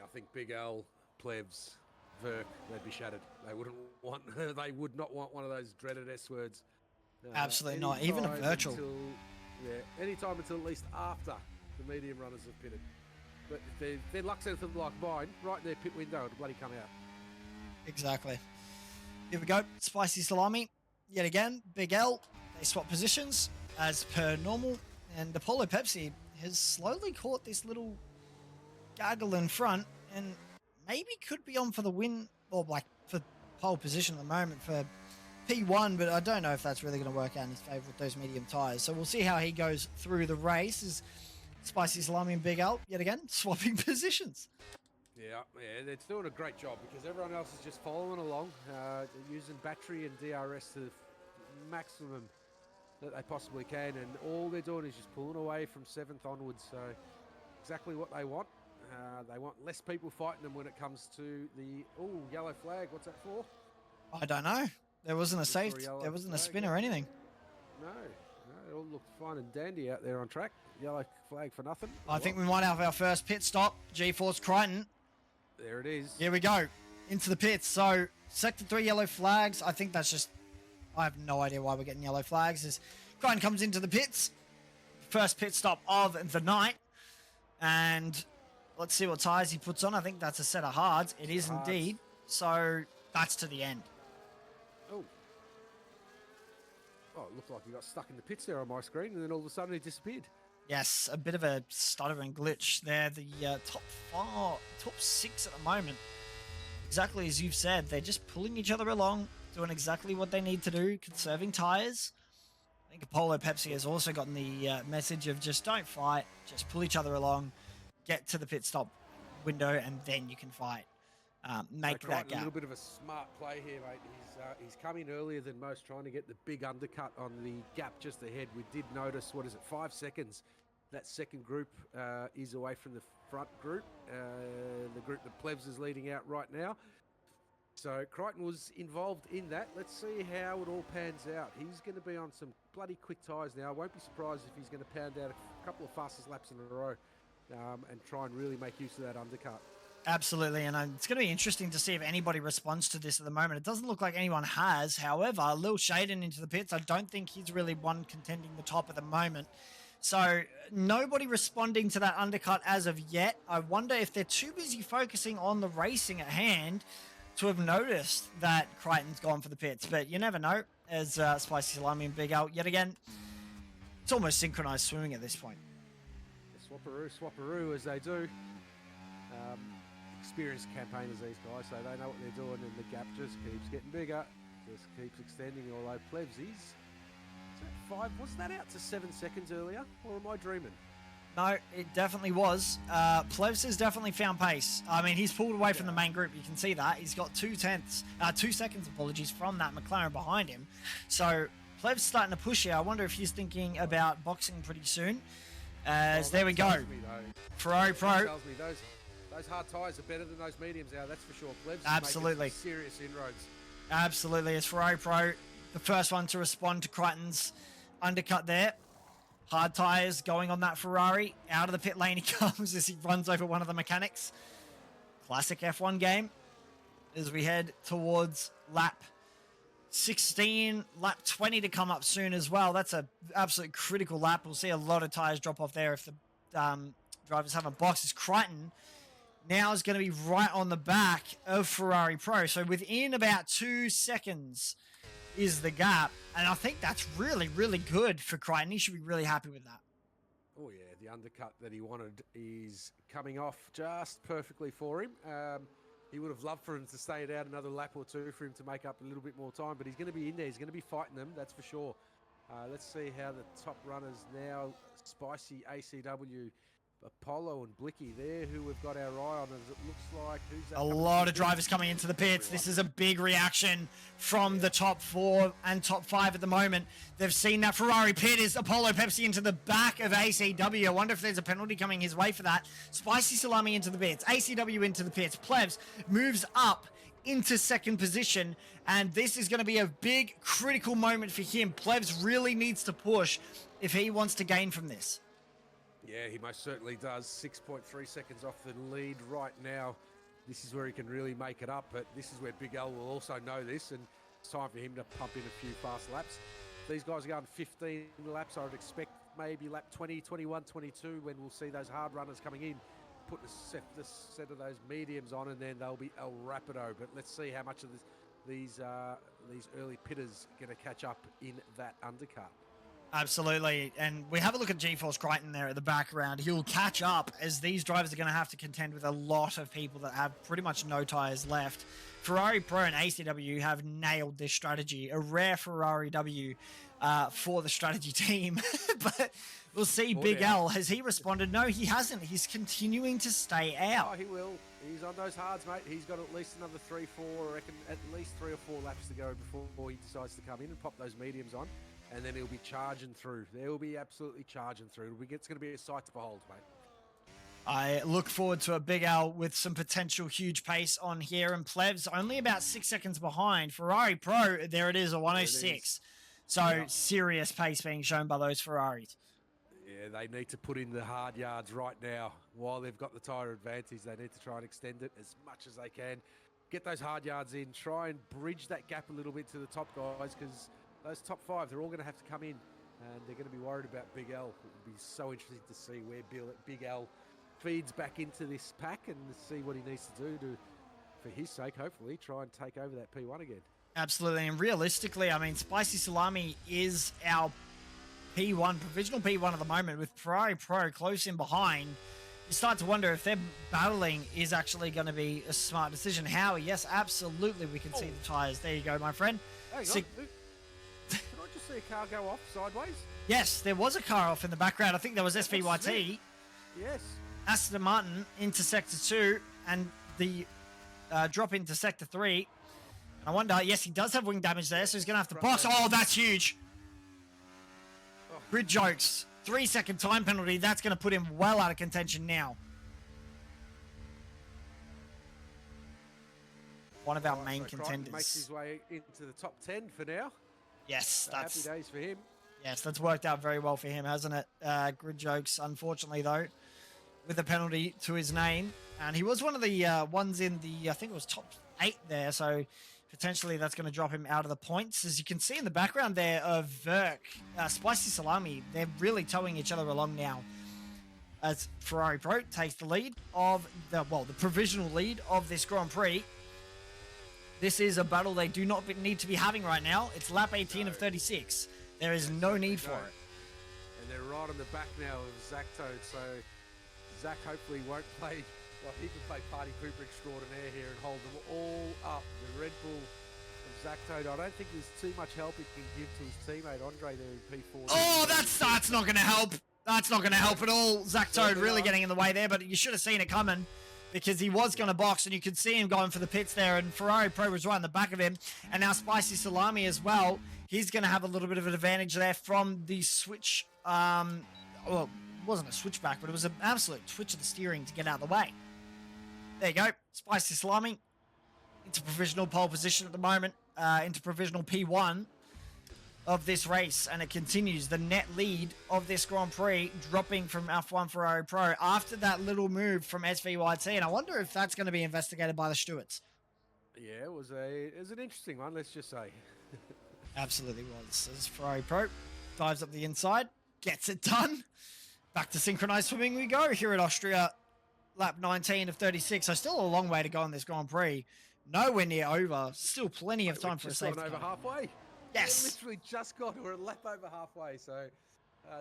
I think Big L, Plebs, Verk, they'd be shattered. They wouldn't want. They would not want one of those dreaded S words. Absolutely not. Even a virtual. Anytime until at least after the medium runners have pitted. But if their luck's anything like mine, right in their pit window, it'll bloody come out. Exactly. Here we go. Spicy Salami. Yet again, Big L. They swap positions as per normal. And Apollo Pepsi has slowly caught this little gaggle in front and maybe could be on for the win, or like for pole position at the moment for P1, but I don't know if that's really going to work out in his favour with those medium tyres. So we'll see how he goes through the race as Spicy Salami and Big L, yet again, swapping positions. Yeah, they're doing a great job because everyone else is just following along, using battery and DRS to the maximum that they possibly can, and all they're doing is just pulling away from 7th onwards. So exactly what they want. They want less people fighting them when it comes to the yellow flag. What's that for? I don't know. There wasn't a safety. There wasn't a spin or anything. No, it all looked fine and dandy out there on track. Yellow flag for nothing. I think we might have our first pit stop. G-Force Crichton. There it is. Here we go. Into the pits. So sector 3 yellow flags. I think that's just... I have no idea why we're getting yellow flags. As Crichton comes into the pits. First pit stop of the night. And let's see what tyres he puts on. I think that's a set of hards. It is indeed. So that's to the end. Oh, it looked like he got stuck in the pits there on my screen, and then all of a sudden he disappeared. Yes, a bit of a stuttering glitch there. The top 6 at the moment. Exactly as you've said, they're just pulling each other along, doing exactly what they need to do, conserving tyres. I think Apollo Pepsi has also gotten the message of just don't fight, just pull each other along, get to the pit stop window, and then you can fight. Make that gap. A little bit of a smart play here, mate. He's come in earlier than most, trying to get the big undercut on the gap just ahead. We did notice, 5 seconds? That second group is away from the front group, the group that Plebs is leading out right now. So Crichton was involved in that. Let's see how it all pans out. He's going to be on some bloody quick tyres now. I won't be surprised if he's going to pound out a couple of fastest laps in a row and try and really make use of that undercut. Absolutely, and it's going to be interesting to see if anybody responds to this at the moment. It doesn't look like anyone has. However, Lil Shaden into the pits. I don't think he's really one contending the top at the moment. So nobody responding to that undercut as of yet. I wonder if they're too busy focusing on the racing at hand to have noticed that Crichton's gone for the pits. But you never know, as Spicy Salami and Big Al, yet again, it's almost synchronized swimming at this point. Swapperoo as they do. Experienced campaigners, these guys, so they know what they're doing, and the gap just keeps getting bigger, just keeps extending. Although Plebsies, wasn't that out to 7 seconds earlier, or am I dreaming? No, it definitely was. Plebs has definitely found pace. I mean, he's pulled away from the main group. You can see that. He's got 2 seconds, from that McLaren behind him. So Plebs starting to push here. I wonder if he's thinking about boxing pretty soon. There we go. Ferrari Pro. Those hard tyres are better than those mediums now, that's for sure. Plebs absolutely. Serious inroads. Absolutely. It's Ferrari Pro, the first one to respond to Crichton's undercut there. Hard tyres going on that Ferrari. Out of the pit lane he comes as he runs over one of the mechanics. Classic F1 game as we head towards lap 16, lap 20 to come up soon as well. That's an absolute critical lap. We'll see a lot of tyres drop off there if the drivers haven't boxed. As Crichton now is going to be right on the back of Ferrari Pro. So within about 2 seconds is the gap. And I think that's really, really good for Crichton. He should be really happy with that. Oh, yeah. The undercut that he wanted is coming off just perfectly for him. he would have loved for him to stay it out another lap or two for him to make up a little bit more time, but he's going to be in there. He's going to be fighting them, that's for sure. Let's see how the top runners now, Spicy, ACW, Apollo and Blicky there, who we've got our eye on, as it looks like. Who's that? A lot of drivers coming into the pits. This is a big reaction from the top 4 and top 5 at the moment. They've seen that Ferrari pit is Apollo Pepsi into the back of ACW. I wonder if there's a penalty coming his way for that. Spicy Salami into the pits. ACW into the pits. Plebs moves up into second position, and this is going to be a big critical moment for him. Plebs really needs to push if he wants to gain from this. Yeah, he most certainly does. 6.3 seconds off the lead right now. This is where he can really make it up, but this is where Big L will also know this, and it's time for him to pump in a few fast laps. These guys are going 15 laps. I would expect maybe lap 20, 21, 22 when we'll see those hard runners coming in, put the set of those mediums on, and then they'll be El Rapido. But let's see how much of these early pitters are going to catch up in that undercut. Absolutely, and we have a look at GeForce Crichton there at the background. He'll catch up as these drivers are going to have to contend with a lot of people that have pretty much no tyres left. Ferrari Pro and ACW have nailed this strategy. A rare Ferrari W for the strategy team. But we'll see Big L. Has he responded? No, he hasn't. He's continuing to stay out. Oh, he will. He's on those hards, mate. He's got at least another 3, 4, I reckon at least 3 or 4 laps to go before he decides to come in and pop those mediums on. And then he'll be charging through. They'll be absolutely charging through. It's going to be a sight to behold, mate. I look forward to a Big L with some potential huge pace on here. And Plebs only about 6 seconds behind. Ferrari Pro, there it is, a 106. So serious pace being shown by those Ferraris. Yeah, they need to put in the hard yards right now. While they've got the tyre advantage, they need to try and extend it as much as they can. Get those hard yards in. Try and bridge that gap a little bit to the top guys, because those top 5, they're all going to have to come in, and they're going to be worried about Big L. It will be so interesting to see where Big L feeds back into this pack and see what he needs to do to, for his sake, hopefully, try and take over that P1 again. Absolutely, and realistically, I mean, Spicy Salami is our P1, provisional P1 at the moment, with Ferrari Pro close in behind. You start to wonder if their battling is actually going to be a smart decision. Howie, yes, absolutely, we can see the tyres. There you go, my friend. Hang on. Did I just see a car go off sideways? Yes, there was a car off in the background. I think there was SVYT. Yes. Aston Martin into Sector 2 and the drop into Sector 3. I wonder, yes, he does have wing damage there, so he's going to have to box. Oh, that's huge. Grid jokes. 3-second time penalty. That's going to put him well out of contention now. One of our main contenders. Makes his way into the top 10 for now. Yes, that's happy days for him. Yes, that's worked out very well for him, hasn't it? Grid jokes, unfortunately, though, with a penalty to his name. And he was one of the ones in the, I think it was top 8 there. So potentially that's going to drop him out of the points. As you can see in the background there of Verk, Spicy Salami, they're really towing each other along now. As Ferrari Pro takes the lead of the provisional lead of this Grand Prix. This is a battle they do not need to be having right now. It's lap 18 of 36. There is no need for it. And they're right on the back now of Zach Toad, so Zach hopefully won't play, well, he can play party pooper extraordinaire here and hold them all up. The Red Bull of Zach Toad, I don't think there's too much help he can give to his teammate Andre there in P4. Oh, that's not going to help. That's not going to help at all. Zach Toad really getting in the way there, but you should have seen it coming, because he was going to box, and you could see him going for the pits there, and Ferrari Pro was right in the back of him, and now Spicy Salami as well. He's going to have a little bit of an advantage there from the switch. Well, it wasn't a switchback, but it was an absolute twitch of the steering to get out of the way. There you go. Spicy Salami into provisional pole position at the moment, into provisional P1 of this race, and it continues. The net lead of this Grand Prix dropping from F1 Ferrari Pro after that little move from SVYT, and I wonder if that's going to be investigated by the stewards. Yeah, it was an interesting one, let's just say. Absolutely was. As Ferrari Pro dives up the inside, gets it done. Back to synchronized swimming we go here at Austria, lap 19 of 36. So still a long way to go on this Grand Prix. Nowhere near over. Still plenty of time for a safety car. Over halfway. Yes. We literally just got, we're a lap over halfway, so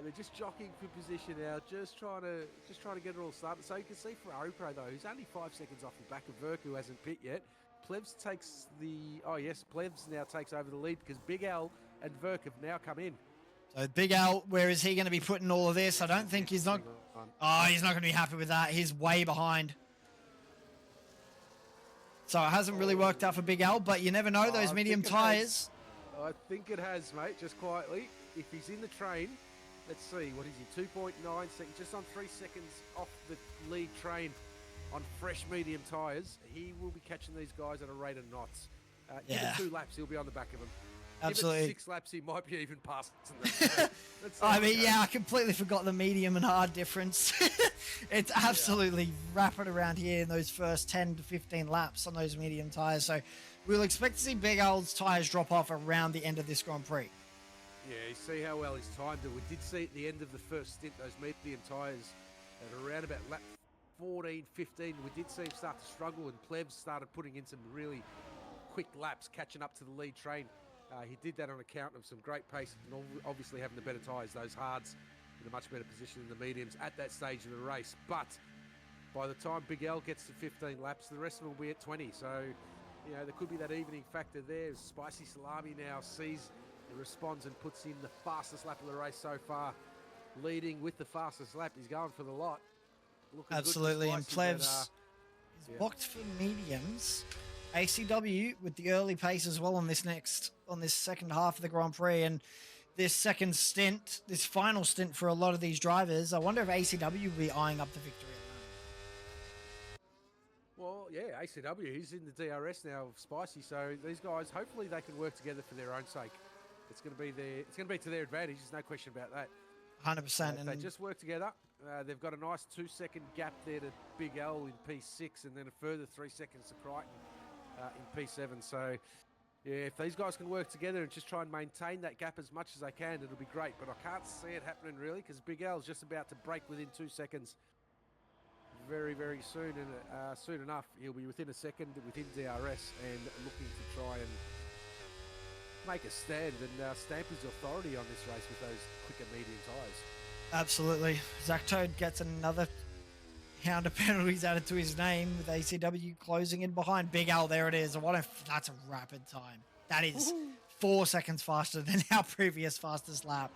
They're just jockeying for position now, just trying to get it all started. So you can see Ferrari Pro though, who's only 5 seconds off the back of Verk, who hasn't pit yet. Plebs takes the Plebs now takes over the lead because Big Al and Verk have now come in. So Big Al, where is he going to be putting all of this? I don't think he's not. Oh, he's not going to be happy with that. He's way behind. So it hasn't really worked out for Big Al, but you never know those medium tyres. I think it has, mate. Just quietly, if he's in the train. Let's see, what is he? 2.9 seconds, just on 3 seconds off the lead train on fresh medium tyres. He will be catching these guys at a rate of knots. Give it 2 laps, he'll be on the back of them. Absolutely. Give it 6 laps, he might be even past them. I mean, yeah, I completely forgot the medium and hard difference. It's absolutely rapid around here in those first 10 to 15 laps on those medium tyres. So we'll expect to see Big Al's tyres drop off around the end of this Grand Prix. Yeah, you see how well he's timed it. We did see at the end of the first stint, those medium tyres at around about lap 14, 15, we did see him start to struggle, and Plebs started putting in some really quick laps, catching up to the lead train. He did that on account of some great pace and obviously having the better tyres, those hards in a much better position than the mediums at that stage of the race. But by the time Big L gets to 15 laps, the rest of them will be at 20. So, you know, there could be that evening factor there. Spicy Salami now sees, responds and puts in the fastest lap of the race so far, leading with the fastest lap. He's going for the lot. Looking absolutely, good and Plebs is boxed for mediums. ACW with the early pace as well on this second half of the Grand Prix, and this second stint, this final stint for a lot of these drivers. I wonder if ACW will be eyeing up the victory. Well, yeah, ACW, he's in the DRS now of Spicy, so these guys, hopefully they can work together for their own sake. It's going to be to their advantage. There's no question about that. 100%. And they just work together. They've got a nice 2-second gap there to Big L in P6, and then a further 3 seconds to Crichton in P7. So, yeah, if these guys can work together and just try and maintain that gap as much as they can, it'll be great. But I can't see it happening really, because Big L is just about to break within 2 seconds. Very, very soon, and soon enough, he'll be within a second within DRS and looking to try and make a stand and stamp his authority on this race with those quicker medium tyres. Absolutely. Zach Toad gets another hound of penalties added to his name with ACW closing in behind Big Al. There it is. That's a rapid time. That is 4 seconds faster than our previous fastest lap.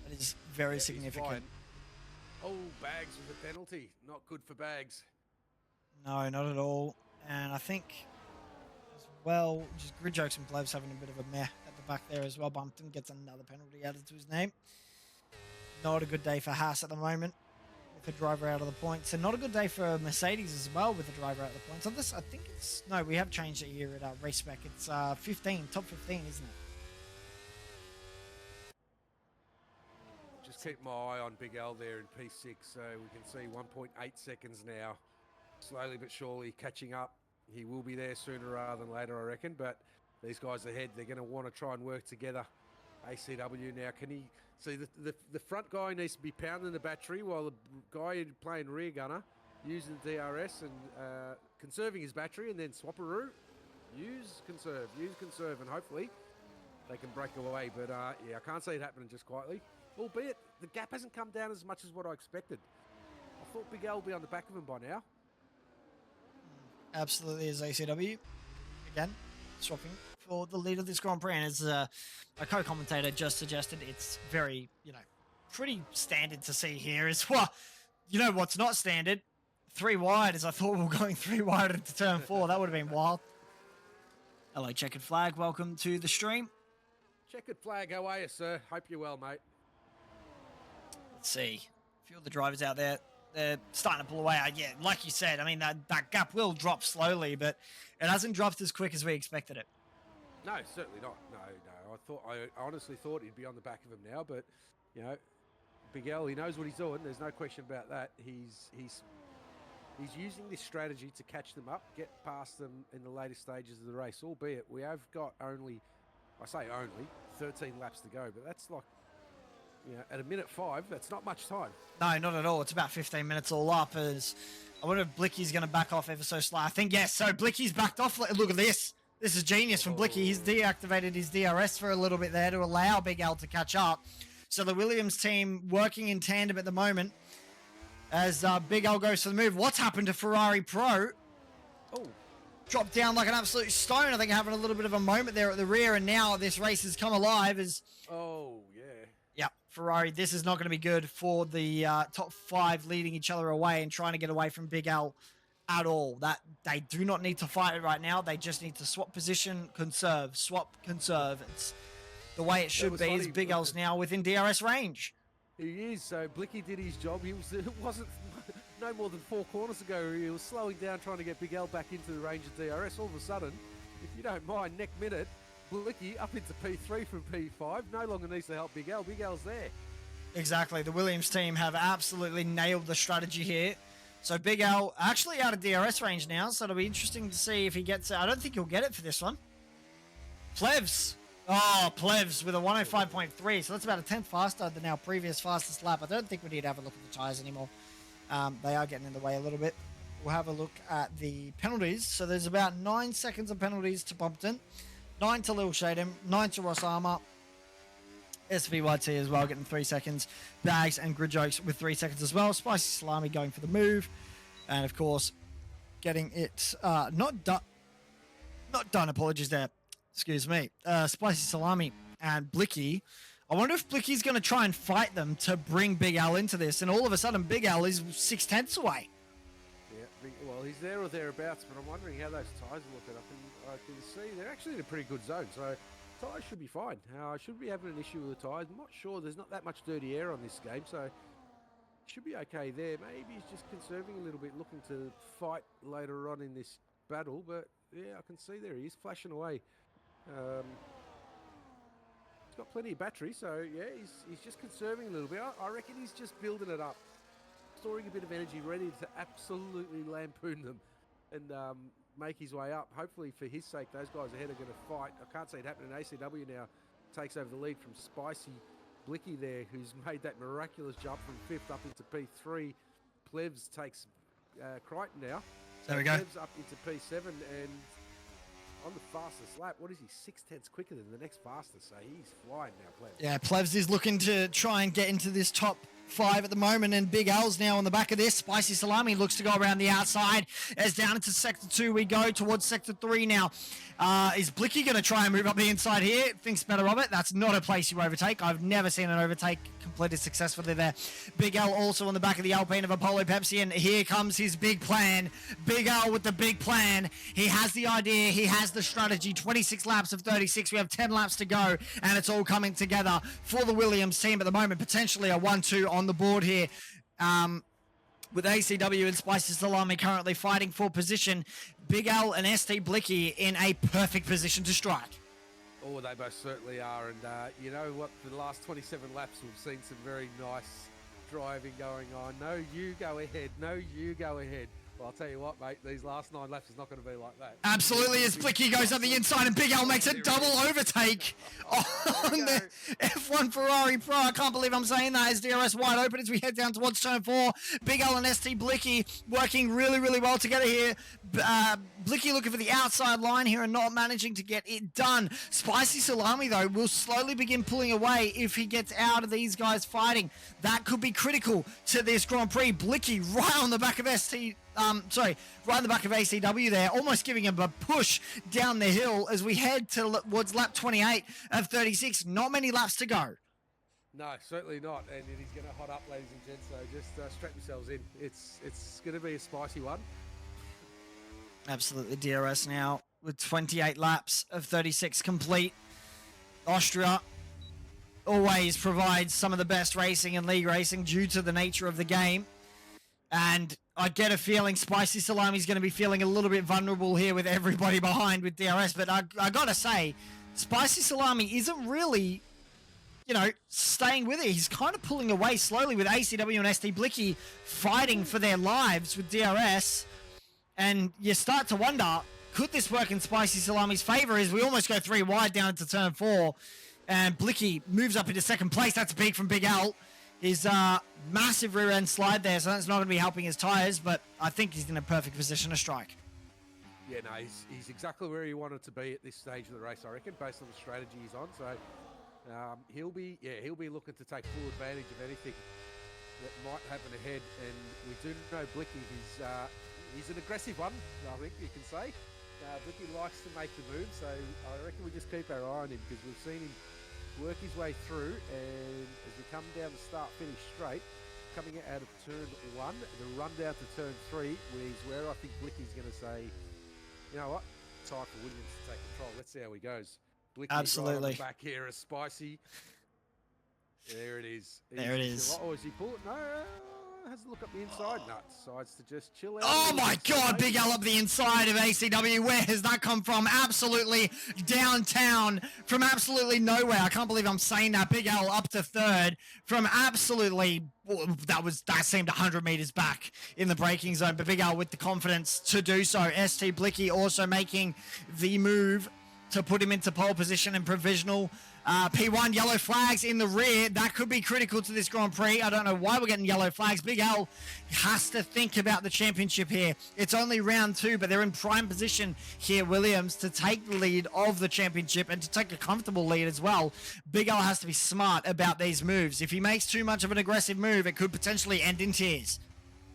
That is very significant. Oh, Bags with a penalty. Not good for Bags. No, not at all. And I think as well, just Grid Jokes and Plebs having a bit of a meh at the back there as well. Bumpton gets another penalty added to his name. Not a good day for Haas at the moment with a driver out of the points. And not a good day for Mercedes as well with a driver out of the points. So this, I think it's, no, we have changed it here at Race Spec. It's 15, top 15, isn't it? Just keep my eye on Big L there in P6, so we can see 1.8 seconds now. Slowly but surely catching up. He will be there sooner rather than later, I reckon, but these guys ahead, they're going to want to try and work together. ACW now, can he see the front guy needs to be pounding the battery while the guy playing rear gunner using the DRS and conserving his battery, and then swapperoo, use, conserve, and hopefully they can break away. But yeah, I can't see it happening just quietly. Albeit, the gap hasn't come down as much as what I expected. I thought Big Al would be on the back of him by now. Absolutely is ACW. Again, swapping for the lead of this Grand Prix. And as a co-commentator just suggested, it's very, pretty standard to see here as well. You know what's not standard? 3 wide, as I thought we were going 3 wide into turn 4. That would have been wild. Hello, Checkered Flag. Welcome to the stream. Checkered Flag, how are you, sir? Hope you're well, mate. Let's see. A few of the drivers out there, they're starting to pull away. Yeah, like you said, I mean, that gap will drop slowly, but it hasn't dropped as quick as we expected it. No, certainly not. No. I honestly thought he'd be on the back of him now, but, Big L, he knows what he's doing. There's no question about that. He's using this strategy to catch them up, get past them in the later stages of the race, albeit we have got only 13 laps to go, but that's like, at a minute 5, that's not much time. No, not at all. It's about 15 minutes all up. I wonder if Blicky's going to back off ever so slightly. I think, yes. So Blicky's backed off. Look at this. This is genius from Blicky. He's deactivated his DRS for a little bit there to allow Big Al to catch up. So the Williams team working in tandem at the moment as Big Al goes for the move. What's happened to Ferrari Pro? Oh, Dropped down like an absolute stone. I think having a little bit of a moment there at the rear, and now this race has come alive as... oh, yeah. Yeah, Ferrari, this is not going to be good for the top 5 leading each other away and trying to get away from Big Al at all. That they do not need to fight it right now. They just need to swap position, conserve, swap, conserve. It's the way it should be. As Big Al's now within DRS range. He is. So Blicky did his job. It wasn't no more than 4 corners ago. He was slowing down, trying to get Big Al back into the range of DRS. All of a sudden, if you don't mind, next minute, Blicky up into P3 from P5. No longer needs to help Big Al. Big Al's there. Exactly. The Williams team have absolutely nailed the strategy here. So Big Al actually out of DRS range now, so it'll be interesting to see if he gets it. I don't think he'll get it for this one. Plevs. Oh, Plevs with a 105.3, so that's about a 10th faster than our previous fastest lap. I don't think we need to have a look at the tyres anymore. They are getting in the way a little bit. We'll have a look at the penalties. So there's about 9 seconds of penalties to Bumpton, 9 to Lil Shadem, 9 to Ross Armour, SVYT as well, getting 3 seconds. Bags and Grid Jokes with 3 seconds as well. Spicy Salami going for the move. And, of course, getting it not done, apologies there. Excuse me. Spicy Salami and Blicky. I wonder if Blicky's going to try and fight them to bring Big Al into this. And all of a sudden, Big Al is 6/10 away. Yeah, well, he's there or thereabouts, but I'm wondering how those tyres are looking. I can see they're actually in a pretty good zone, so tyres should be fine. I should be having an issue with the tyres. I'm not sure. There's not that much dirty air on this game, so should be okay there. Maybe he's just conserving a little bit, looking to fight later on in this battle, but yeah, I can see there he is flashing away. He's got plenty of battery, so yeah, he's just conserving a little bit. I reckon he's just building it up, storing a bit of energy, ready to absolutely lampoon them and make his way up. Hopefully for his sake, those guys ahead are going to fight. I can't see it happening. ACW now takes over the lead from Spicy Blicky there, who's made that miraculous jump from 5th up into P3. Plevs takes Crichton now. So there we go. Plevs up into P7 and on the fastest lap, what is he, 6/10 quicker than the next fastest, so he's flying now, Plevs. Yeah, Plevs is looking to try and get into this top 5 at the moment, and Big Al's now on the back of this. Spicy Salami looks to go around the outside as down into Sector 2 we go, towards Sector 3 now. Is Blicky going to try and move up the inside here? Thinks better of it. That's not a place you overtake. I've never seen an overtake completed successfully there. Big Al also on the back of the Alpine of Apollo Pepsi, and here comes his big plan. Big Al with the big plan. He has the idea. He has the strategy. 26 laps of 36. We have 10 laps to go, and it's all coming together for the Williams team at the moment. Potentially a 1-2 on the board here. With ACW and Spicy Salami currently fighting for position. Big Al and ST Blicky in a perfect position to strike. Oh, they most certainly are. And you know what? For the last 27 laps, we've seen some very nice driving going on. No, you go ahead. No, you go ahead. Well, I'll tell you what, mate, these last 9 laps is not going to be like that. Absolutely, as Blicky goes up the inside and Big Al makes a double overtake on the F1 Ferrari Pro. I can't believe I'm saying that as DRS wide open as we head down towards turn 4. Big Al and ST Blicky working really, really well together here. Blicky looking for the outside line here and not managing to get it done. Spicy Salami, though, will slowly begin pulling away if he gets out of these guys fighting. That could be critical to this Grand Prix. Blicky right on the back of right on the back of ACW there, almost giving him a push down the hill as we head towards lap 28 of 36. Not many laps to go. No, certainly not. And it is going to hot up, ladies and gents, so just strap yourselves in. It's going to be a spicy one. Absolutely DRS now with 28 laps of 36 complete. Austria always provides some of the best racing in league racing due to the nature of the game. And I get a feeling Spicy Salami's going to be feeling a little bit vulnerable here with everybody behind with DRS. But I got to say, Spicy Salami isn't really, staying with it. He's kind of pulling away slowly with ACW and ST Blicky fighting for their lives with DRS. And you start to wonder, could this work in Spicy Salami's favor as we almost go 3 wide down into turn 4. And Blicky moves up into second place. That's big from Big Al. His massive rear end slide there, so that's not going to be helping his tyres, but I think he's in a perfect position to strike. Yeah, no, he's exactly where he wanted to be at this stage of the race, I reckon, based on the strategy he's on. So he'll be looking to take full advantage of anything that might happen ahead. And we do know Blicky, he's an aggressive one, I think you can say. Blicky likes to make the move, so I reckon we just keep our eye on him, because we've seen him work his way through, and as we come down the start-finish straight, coming out of turn 1, the run down to turn 3 is where I think Blicky's going to say, you know what, time for Williams to take control. Let's see how he goes. Blicky's Absolutely. right on the back here, a Spicy. There it is. There it is. Oh, is he pull it? No, has a look up the inside. No, decides to just chill out. Oh my God, Big L up the inside of ACW. Where has that come from? Absolutely downtown from absolutely nowhere. I can't believe I'm saying that. Big L up to third from absolutely, that seemed 100 meters back in the braking zone, but Big L with the confidence to do so. ST Blicky also making the move to put him into pole position and provisional. P1 yellow flags in the rear. That could be critical to this Grand Prix. I don't know why we're getting yellow flags. Big L has to think about the championship here. It's only round 2, but they're in prime position here, Williams, to take the lead of the championship and to take a comfortable lead as well. Big L has to be smart about these moves. If he makes too much of an aggressive move, it could potentially end in tears.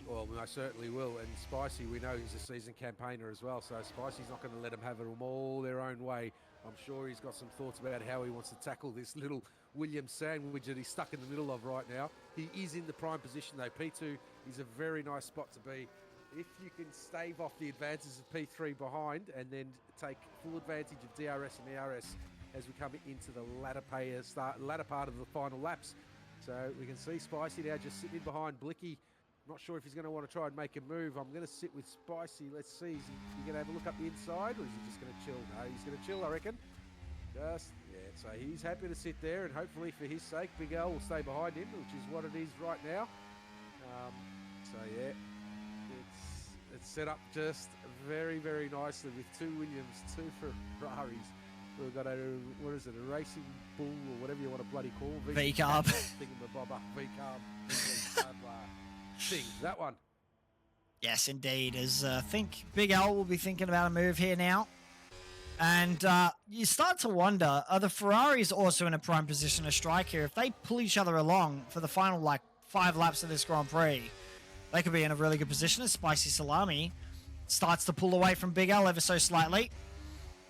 Well, I certainly will. And Spicy, we know he's a seasoned campaigner as well, so Spicy's not going to let them have it all their own way. I'm sure he's got some thoughts about how he wants to tackle this little Williams sandwich that he's stuck in the middle of right now. He is in the prime position though. P2 is a very nice spot to be. If you can stave off the advances of P3 behind and then take full advantage of DRS and ERS as we come into the latter part of the final laps. So we can see Spicy now just sitting behind Blicky. Not sure if he's going to want to try and make a move. I'm going to sit with Spicy. Let's see. Is he going to have a look up the inside, or is he just going to chill? No, he's going to chill, I reckon. Yeah, so he's happy to sit there, and hopefully for his sake, Big L will stay behind him, which is what it is right now. So yeah, it's set up just very, very nicely with 2 Williams, 2 Ferraris. We've got a racing bull, or whatever you want to bloody call V-carb. Thingamabobber, V-carb. Thing, that one. Yes, indeed. As I think Big L will be thinking about a move here now. And you start to wonder, are the Ferraris also in a prime position to strike here? If they pull each other along for the final, 5 laps of this Grand Prix, they could be in a really good position as Spicy Salami starts to pull away from Big L ever so slightly.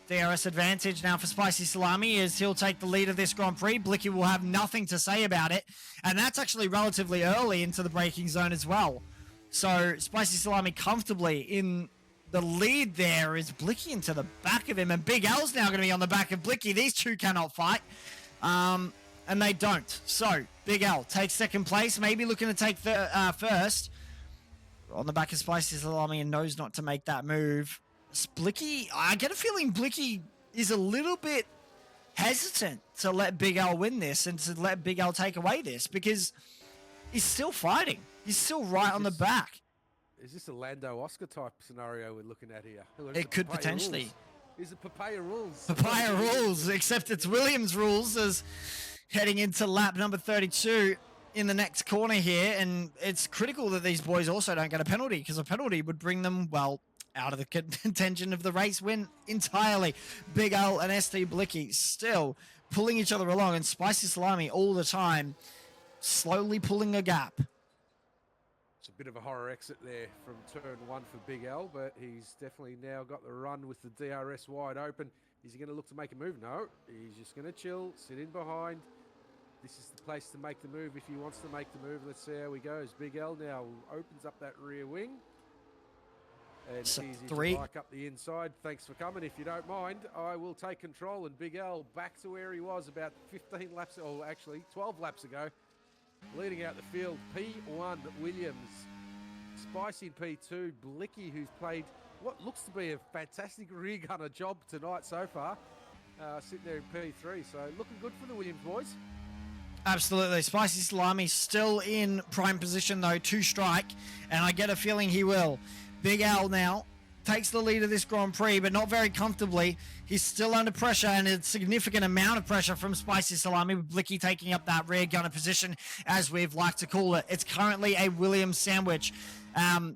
DRS advantage now for Spicy Salami as he'll take the lead of this Grand Prix. Blicky will have nothing to say about it. And that's actually relatively early into the braking zone as well. So Spicy Salami comfortably in the lead there is Blicky into the back of him. And Big L's now going to be on the back of Blicky. These two cannot fight. And they don't. So Big L takes second place. Maybe looking to take first. On the back of Spicy Salami and knows not to make that move. Blicky, I get a feeling Blicky is a little bit hesitant to let Big L win this and to let Big L take away this because he's still fighting. He's still right on the back. Is this a Lando Oscar type scenario we're looking at here? It could potentially. Is it Papaya rules? Papaya rules, except it's Williams rules as heading into lap number 32 in the next corner here. And it's critical that these boys also don't get a penalty because a penalty would bring them, well, out of the contention of the race win entirely. Big L and ST Blicky still pulling each other along, and Spicy Salami all the time slowly pulling a gap. It's a bit of a horror exit there from turn 1 for Big L, but he's definitely now got the run with the DRS wide open. Is he going to look to make a move? No, he's just going to chill, sit in behind. This is the place to make the move if he wants to make the move. Let's see how he goes. Big L now opens up that rear wing. And So easy 3. to like up the inside. Thanks for coming. If you don't mind, I will take control. And Big L back to where he was about 15 laps, or actually 12 laps ago. Leading out the field, P1 Williams. Spicy P2, Blicky, who's played what looks to be a fantastic rear gunner job tonight so far. Sitting there in P3. So looking good for the Williams boys. Absolutely. Spicy Salami still in prime position, though, to strike. And I get a feeling he will. Big L now takes the lead of this Grand Prix, but not very comfortably. He's still under pressure, and a significant amount of pressure from Spicy Salami, with Blicky taking up that rear gunner position, as we've liked to call it. It's currently a Williams sandwich.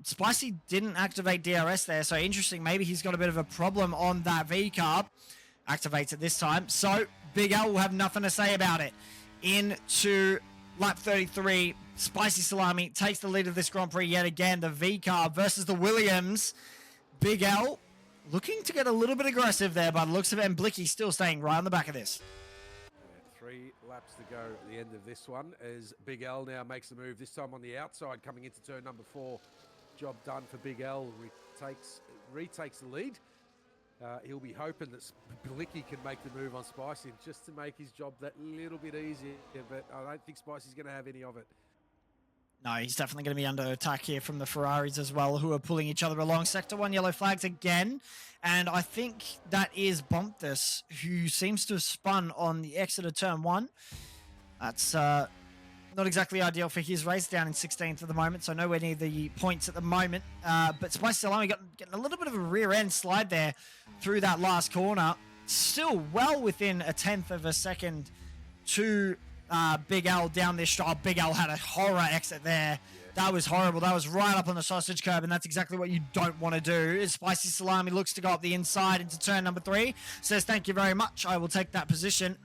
Spicy didn't activate DRS there, so interesting. Maybe he's got a bit of a problem on that V-carb. Activates it this time. So Big L will have nothing to say about it. Into lap 33, Spicy Salami takes the lead of this Grand Prix yet again. The V-carb versus the Williams. Big L looking to get a little bit aggressive there, but looks of it, and Blicky still staying right on the back of this. 3 laps to go at the end of this one as Big L now makes the move, this time on the outside coming into turn number 4. Job done for Big L, retakes the lead. He'll be hoping that Blicky can make the move on Spicy just to make his job that little bit easier, but I don't think Spicy's going to have any of it. No, he's definitely going to be under attack here from the Ferraris as well, who are pulling each other along. Sector 1 yellow flags again. And I think that is Bumptus, who seems to have spun on the exit of turn 1. That's not exactly ideal for his race, down in 16th at the moment, so nowhere near the points at the moment. But Spicy Salami getting a little bit of a rear end slide there through that last corner. Still well within a 10th of a second to Big L down this straight. Big L had a horror exit there. That was horrible. That was right up on the sausage curb, and that's exactly what you don't want to do. As Spicy Salami looks to go up the inside into turn number 3. Says, thank you very much. I will take that position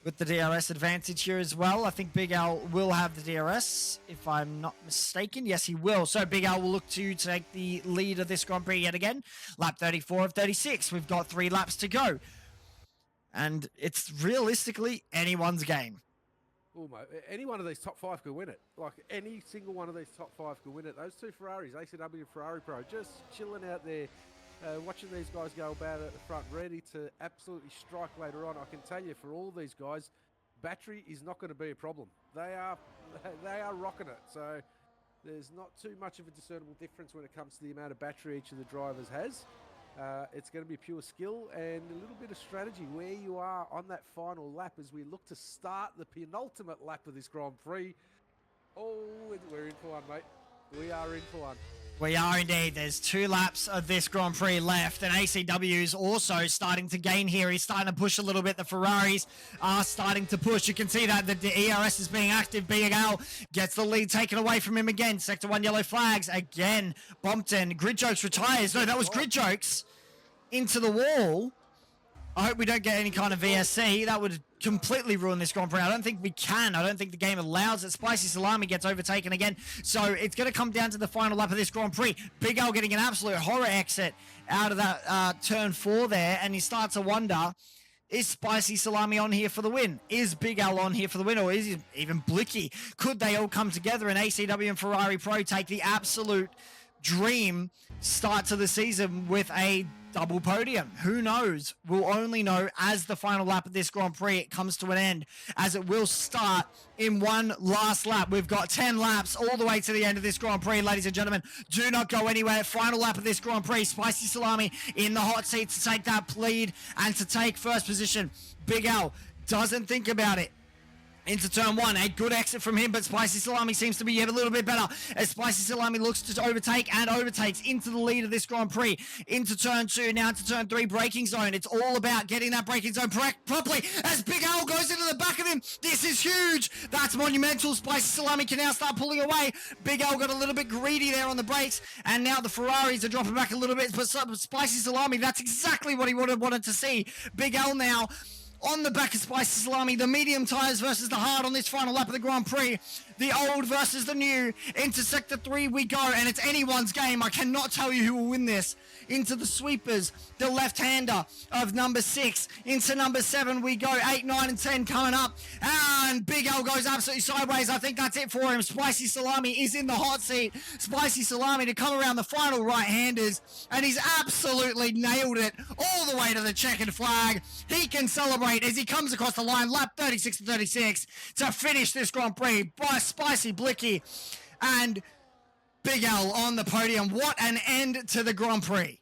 with the DRS advantage here as well. I think Big L will have the DRS, if I'm not mistaken. Yes, he will. So Big L will look to take the lead of this Grand Prix yet again. Lap 34 of 36. We've got 3 laps to go. And it's realistically anyone's game. Oh, mate, any one of these top 5 could win it. Like, any single one of these top 5 could win it. Those 2 Ferraris, ACW and Ferrari Pro, just chilling out there, watching these guys go about at the front, ready to absolutely strike later on. I can tell you, for all these guys, battery is not going to be a problem. They are rocking it. So there's not too much of a discernible difference when it comes to the amount of battery each of the drivers has. It's going to be pure skill and a little bit of strategy where you are on that final lap as we look to start the penultimate lap of this Grand Prix. Oh, we're in for one, mate. We are in for one. We are indeed. There's 2 laps of this Grand Prix left, and ACW is also starting to gain here. He's starting to push a little bit. The Ferraris are starting to push. You can see that the ERS is being active. Big L gets the lead taken away from him again. Sector 1 yellow flags again. Bumpton. Grid Jokes retires. No, that was Grid Jokes into the wall. I hope we don't get any kind of VSC. That would completely ruin this Grand Prix. I don't think we can. I don't think the game allows it. Spicy Salami gets overtaken again. So it's going to come down to the final lap of this Grand Prix. Big L getting an absolute horror exit out of that turn 4 there. And he starts to wonder, is Spicy Salami on here for the win? Is Big L on here for the win? Or is he even Blicky? Could they all come together and ACW and Ferrari Pro take the absolute dream start to the season with a double podium? Who knows? We'll only know as the final lap of this Grand Prix it comes to an end, as it will start in one last lap. We've got 10 laps all the way to the end of this Grand Prix, ladies and gentlemen. Do not go anywhere. Final lap of this Grand Prix. Spicy Salami in the hot seat to take that lead and to take first position. Big L doesn't think about it. Into turn 1, a good exit from him, but Spicy Salami seems to be a little bit better as Spicy Salami looks to overtake and overtakes into the lead of this Grand Prix. Into turn 2, now into turn 3, braking zone. It's all about getting that braking zone properly as Big L goes into the back of him. This is huge. That's monumental. Spicy Salami can now start pulling away. Big L got a little bit greedy there on the brakes, and now the Ferraris are dropping back a little bit, but Spicy Salami, that's exactly what he wanted to see. Big L now on the back of Spicy Salami, the medium tyres versus the hard on this final lap of the Grand Prix. The old versus the new. Into Sector 3 we go, and it's anyone's game. I cannot tell you who will win this. Into the sweepers, the left-hander of number 6. Into number 7 we go. 8, 9, and 10 coming up. And Big L goes absolutely sideways. I think that's it for him. Spicy Salami is in the hot seat. Spicy Salami to come around the final right-handers, and he's absolutely nailed it all the way to the checkered flag. He can celebrate as he comes across the line, lap 36 to 36, to finish this Grand Prix by Spicy Blicky and Big L on the podium. What an end to the Grand Prix.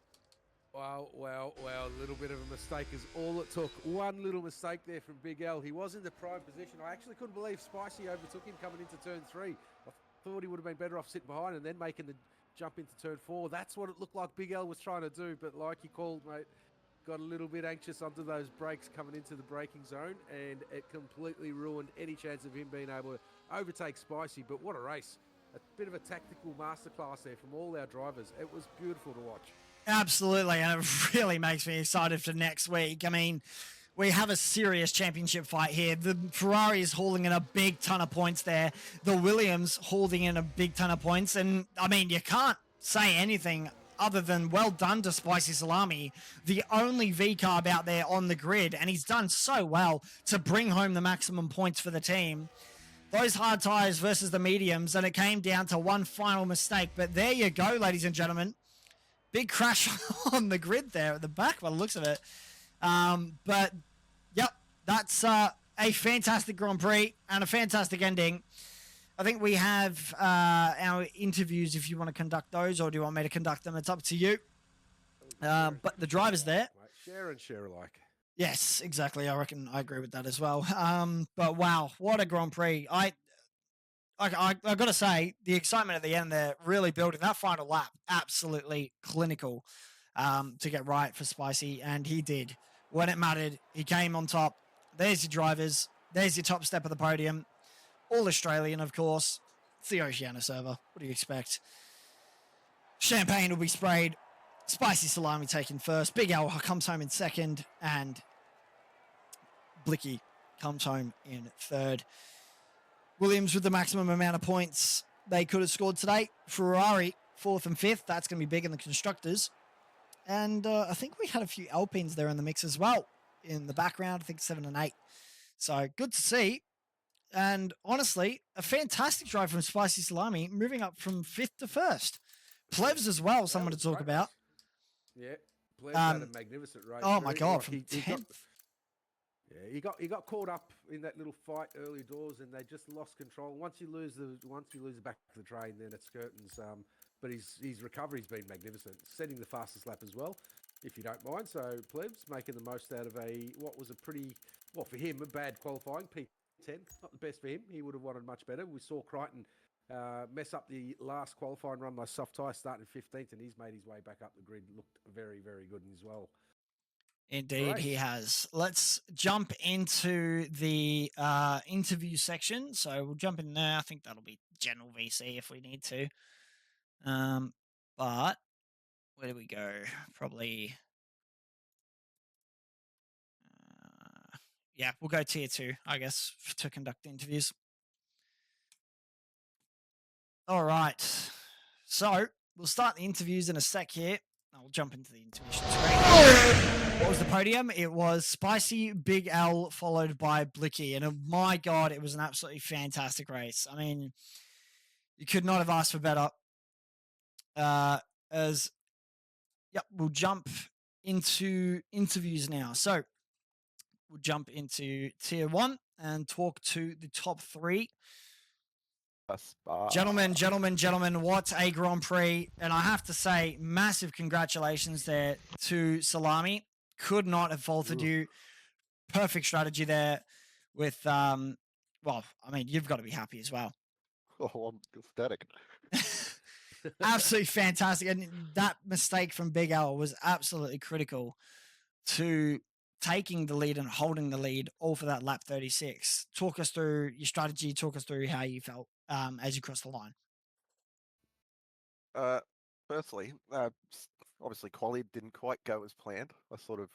Wow, a little bit of a mistake is all it took. One little mistake there from Big L. He was in the prime position. I actually couldn't believe Spicy overtook him coming into turn 3. I thought he would have been better off sitting behind and then making the jump into turn 4. That's what it looked like Big L was trying to do, but like you called, mate, got a little bit anxious onto those brakes coming into the braking zone, and it completely ruined any chance of him being able to overtake Spicy. But what a race. bit of a tactical masterclass there from all our drivers. It was beautiful to watch. Absolutely, and it really makes me excited for next week. I mean, we have a serious championship fight here. The Ferrari is hauling in a big ton of points there. The Williams holding in a big ton of points. And, I mean, you can't say anything other than well done to Spicy Salami, the only V-carb out there on the grid. And he's done so well to bring home the maximum points for the team. Those hard tires versus the mediums, and it came down to one final mistake. But there you go, ladies and gentlemen. Big crash on the grid there at the back by the looks of it. But, yep, that's a fantastic Grand Prix and a fantastic ending. I think we have our interviews if you want to conduct those, or do you want me to conduct them? It's up to you. But the driver's there. Share and share alike. Yes, exactly. I reckon I agree with that as well. But wow, what a Grand Prix. I got to say, the excitement at the end there really building that final lap, absolutely clinical to get right for Spicy, and he did. When it mattered, he came on top. There's your drivers. There's your top step of the podium. All Australian, of course. It's the Oceania server. What do you expect? Champagne will be sprayed. Spicy Salami taken first. Big Al comes home in second, and Blicky comes home in third. Williams with the maximum amount of points they could have scored today. Ferrari, fourth and fifth. That's going to be big in the constructors. And I think we had a few Alpines there in the mix as well in the background. I think 7 and 8. So good to see. And honestly, a fantastic drive from Spicy Salami, moving up from fifth to first. Plebs as well, someone to talk about. Yeah, Plebs had a magnificent race. Oh my God, from 10th. Yeah, he got caught up in that little fight early doors, and they just lost control. Once you lose the back of the train, then it's curtains. But his recovery's been magnificent, setting the fastest lap as well, if you don't mind. So Plebs making the most out of what was a pretty, well for him, a bad qualifying P10. Not the best for him. He would have wanted much better. We saw Crichton mess up the last qualifying run, those soft tyres starting 15th, and he's made his way back up the grid. Looked very, very good as well. Indeed, he has. Let's jump into the interview section. So we'll jump in there. I think that'll be general VC if we need to. But where do we go? Probably. Yeah, we'll go tier 2, I guess, to conduct the interviews. All right. So we'll start the interviews in a sec here. I'll jump into the interview screen. What was the podium? It was Spicy, Big L, followed by Blicky. And my God, it was an absolutely fantastic race. I mean, you could not have asked for better. We'll jump into interviews now. So we'll jump into tier 1 and talk to the top 3. Gentlemen, what a Grand Prix. And I have to say, massive congratulations there to Salami. Could not have faulted you. Perfect strategy there with, you've got to be happy as well. Oh, I'm ecstatic. Absolutely fantastic. And that mistake from Big L was absolutely critical to taking the lead and holding the lead all for that lap 36. Talk us through your strategy. Talk us through how you felt as you crossed the line. Firstly, obviously quali didn't quite go as planned. I sort of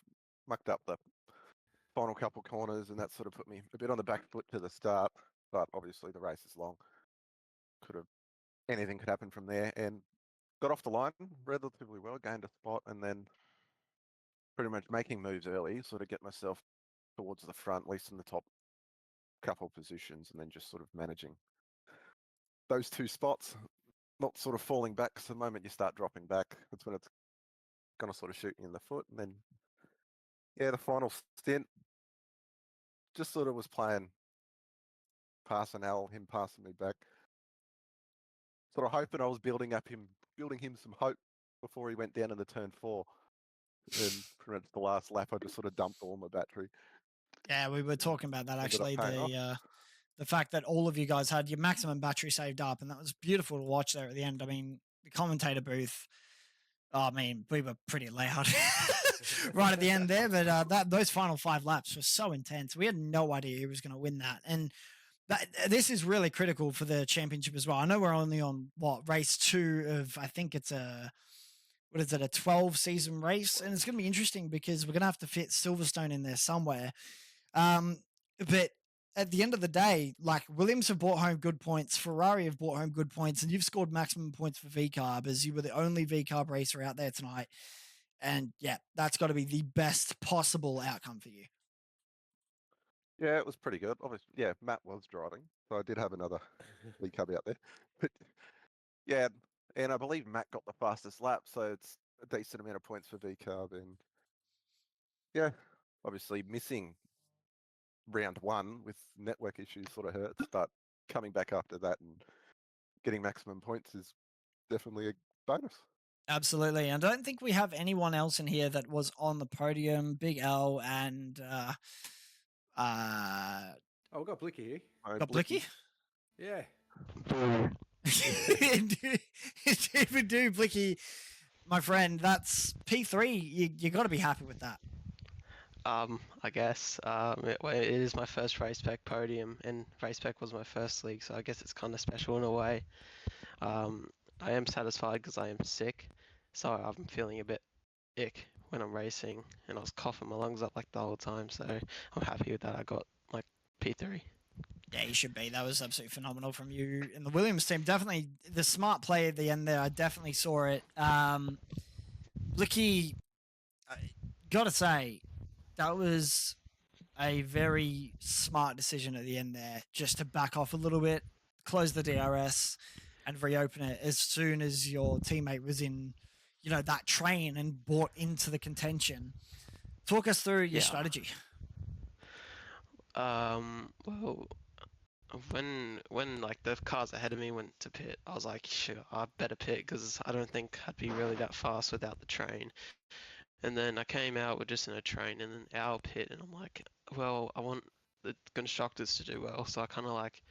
mucked up the final couple corners, and that sort of put me a bit on the back foot to the start. But obviously the race is long. Anything could happen from there, and got off the line relatively well, gained a spot, and then pretty much making moves early, sort of get myself towards the front, at least in the top couple positions, and then just sort of managing those 2 spots, not sort of falling back. Because the moment you start dropping back, that's when it's going to sort of shoot you in the foot. And then, the final stint, just sort of was playing passing Al, him passing me back. Sort of hoping I was building him some hope before he went down in the turn 4. And pretty much the last lap, I just sort of dumped all my battery. Yeah, we were talking about that actually. The fact that all of you guys had your maximum battery saved up, and that was beautiful to watch there at the end. I mean, the commentator booth. We were pretty loud right at the end there, but those final 5 laps were so intense. We had no idea who was going to win that, and This is really critical for the championship as well. I know we're only on race 2 of, I think it's a 12 season race, and it's going to be interesting because we're going to have to fit Silverstone in there somewhere. But at the end of the day, like, Williams have brought home good points, Ferrari have brought home good points, and you've scored maximum points for VCarb as you were the only VCarb racer out there tonight. And yeah, that's got to be the best possible outcome for you. Yeah, it was pretty good. Obviously, yeah, Matt was driving, so I did have another lead cub out there. But yeah, and I believe Matt got the fastest lap, so it's a decent amount of points for VCarb. And yeah, obviously missing round 1 with network issues sort of hurts, but coming back after that and getting maximum points is definitely a bonus. Absolutely. And I don't think we have anyone else in here that was on the podium. Big L and Oh, we've got Blicky here. got Blicky? Yeah. Even do, Blicky, my friend, that's P3. You got to be happy with that. I guess it is my first Race Spec podium, and Race Spec was my first league, so I guess it's kind of special in a way. I am satisfied because I am sick, so I'm feeling a bit ick when I'm racing, and I was coughing my lungs up like the whole time, so I'm happy with that. I got like P3. Yeah, you should be. That was absolutely phenomenal from you in the Williams team. Definitely the smart play at the end there. I definitely saw it. Blicky, gotta say, that was a very smart decision at the end there, just to back off a little bit, close the DRS, and reopen it as soon as your teammate was in, that train and bought into the contention. Talk us through your strategy. Well, when like the cars ahead of me went to pit, I was like, sure, I better pit because I don't think I'd be really that fast without the train. And then I came out with just in a train and then our pit, and I'm like, well, I want the constructors to do well, so I kind of like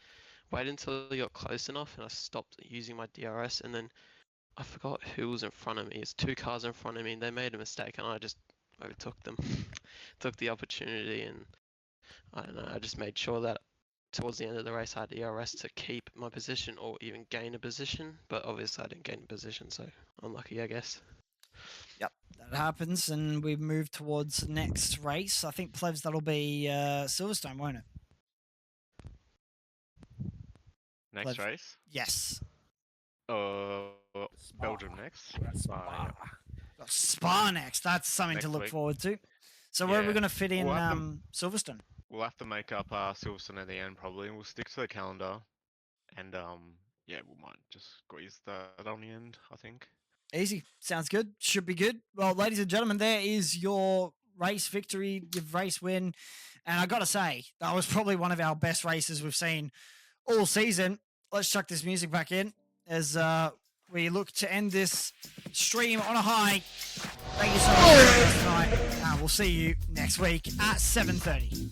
waited until he got close enough, and I stopped using my DRS, and then I forgot who was in front of me. It's 2 cars in front of me, and they made a mistake, and I just overtook them, took the opportunity, and I don't know, I just made sure that towards the end of the race I had DRS to keep my position or even gain a position, but obviously I didn't gain a position, so unlucky, I guess. Yep, that happens, and we move towards next race. I think, Plebs, that'll be Silverstone, won't it? Next Plebs. race? Yes. Belgium next. Spa. Spa next. That's something Next to look week. forward to. So where are we Yeah. going to fit in We'll have Silverstone? We'll have to make up Silverstone at the end probably, and we'll stick to the calendar. And yeah, we might just squeeze that on the end, I think. Easy. Sounds good. Should be good. Well, ladies and gentlemen, there is your race victory, your race win. And I got to say, that was probably one of our best races we've seen all season. Let's chuck this music back in as we look to end this stream on a high. Thank you so much for joining us tonight. And we'll see you next week at 7:30.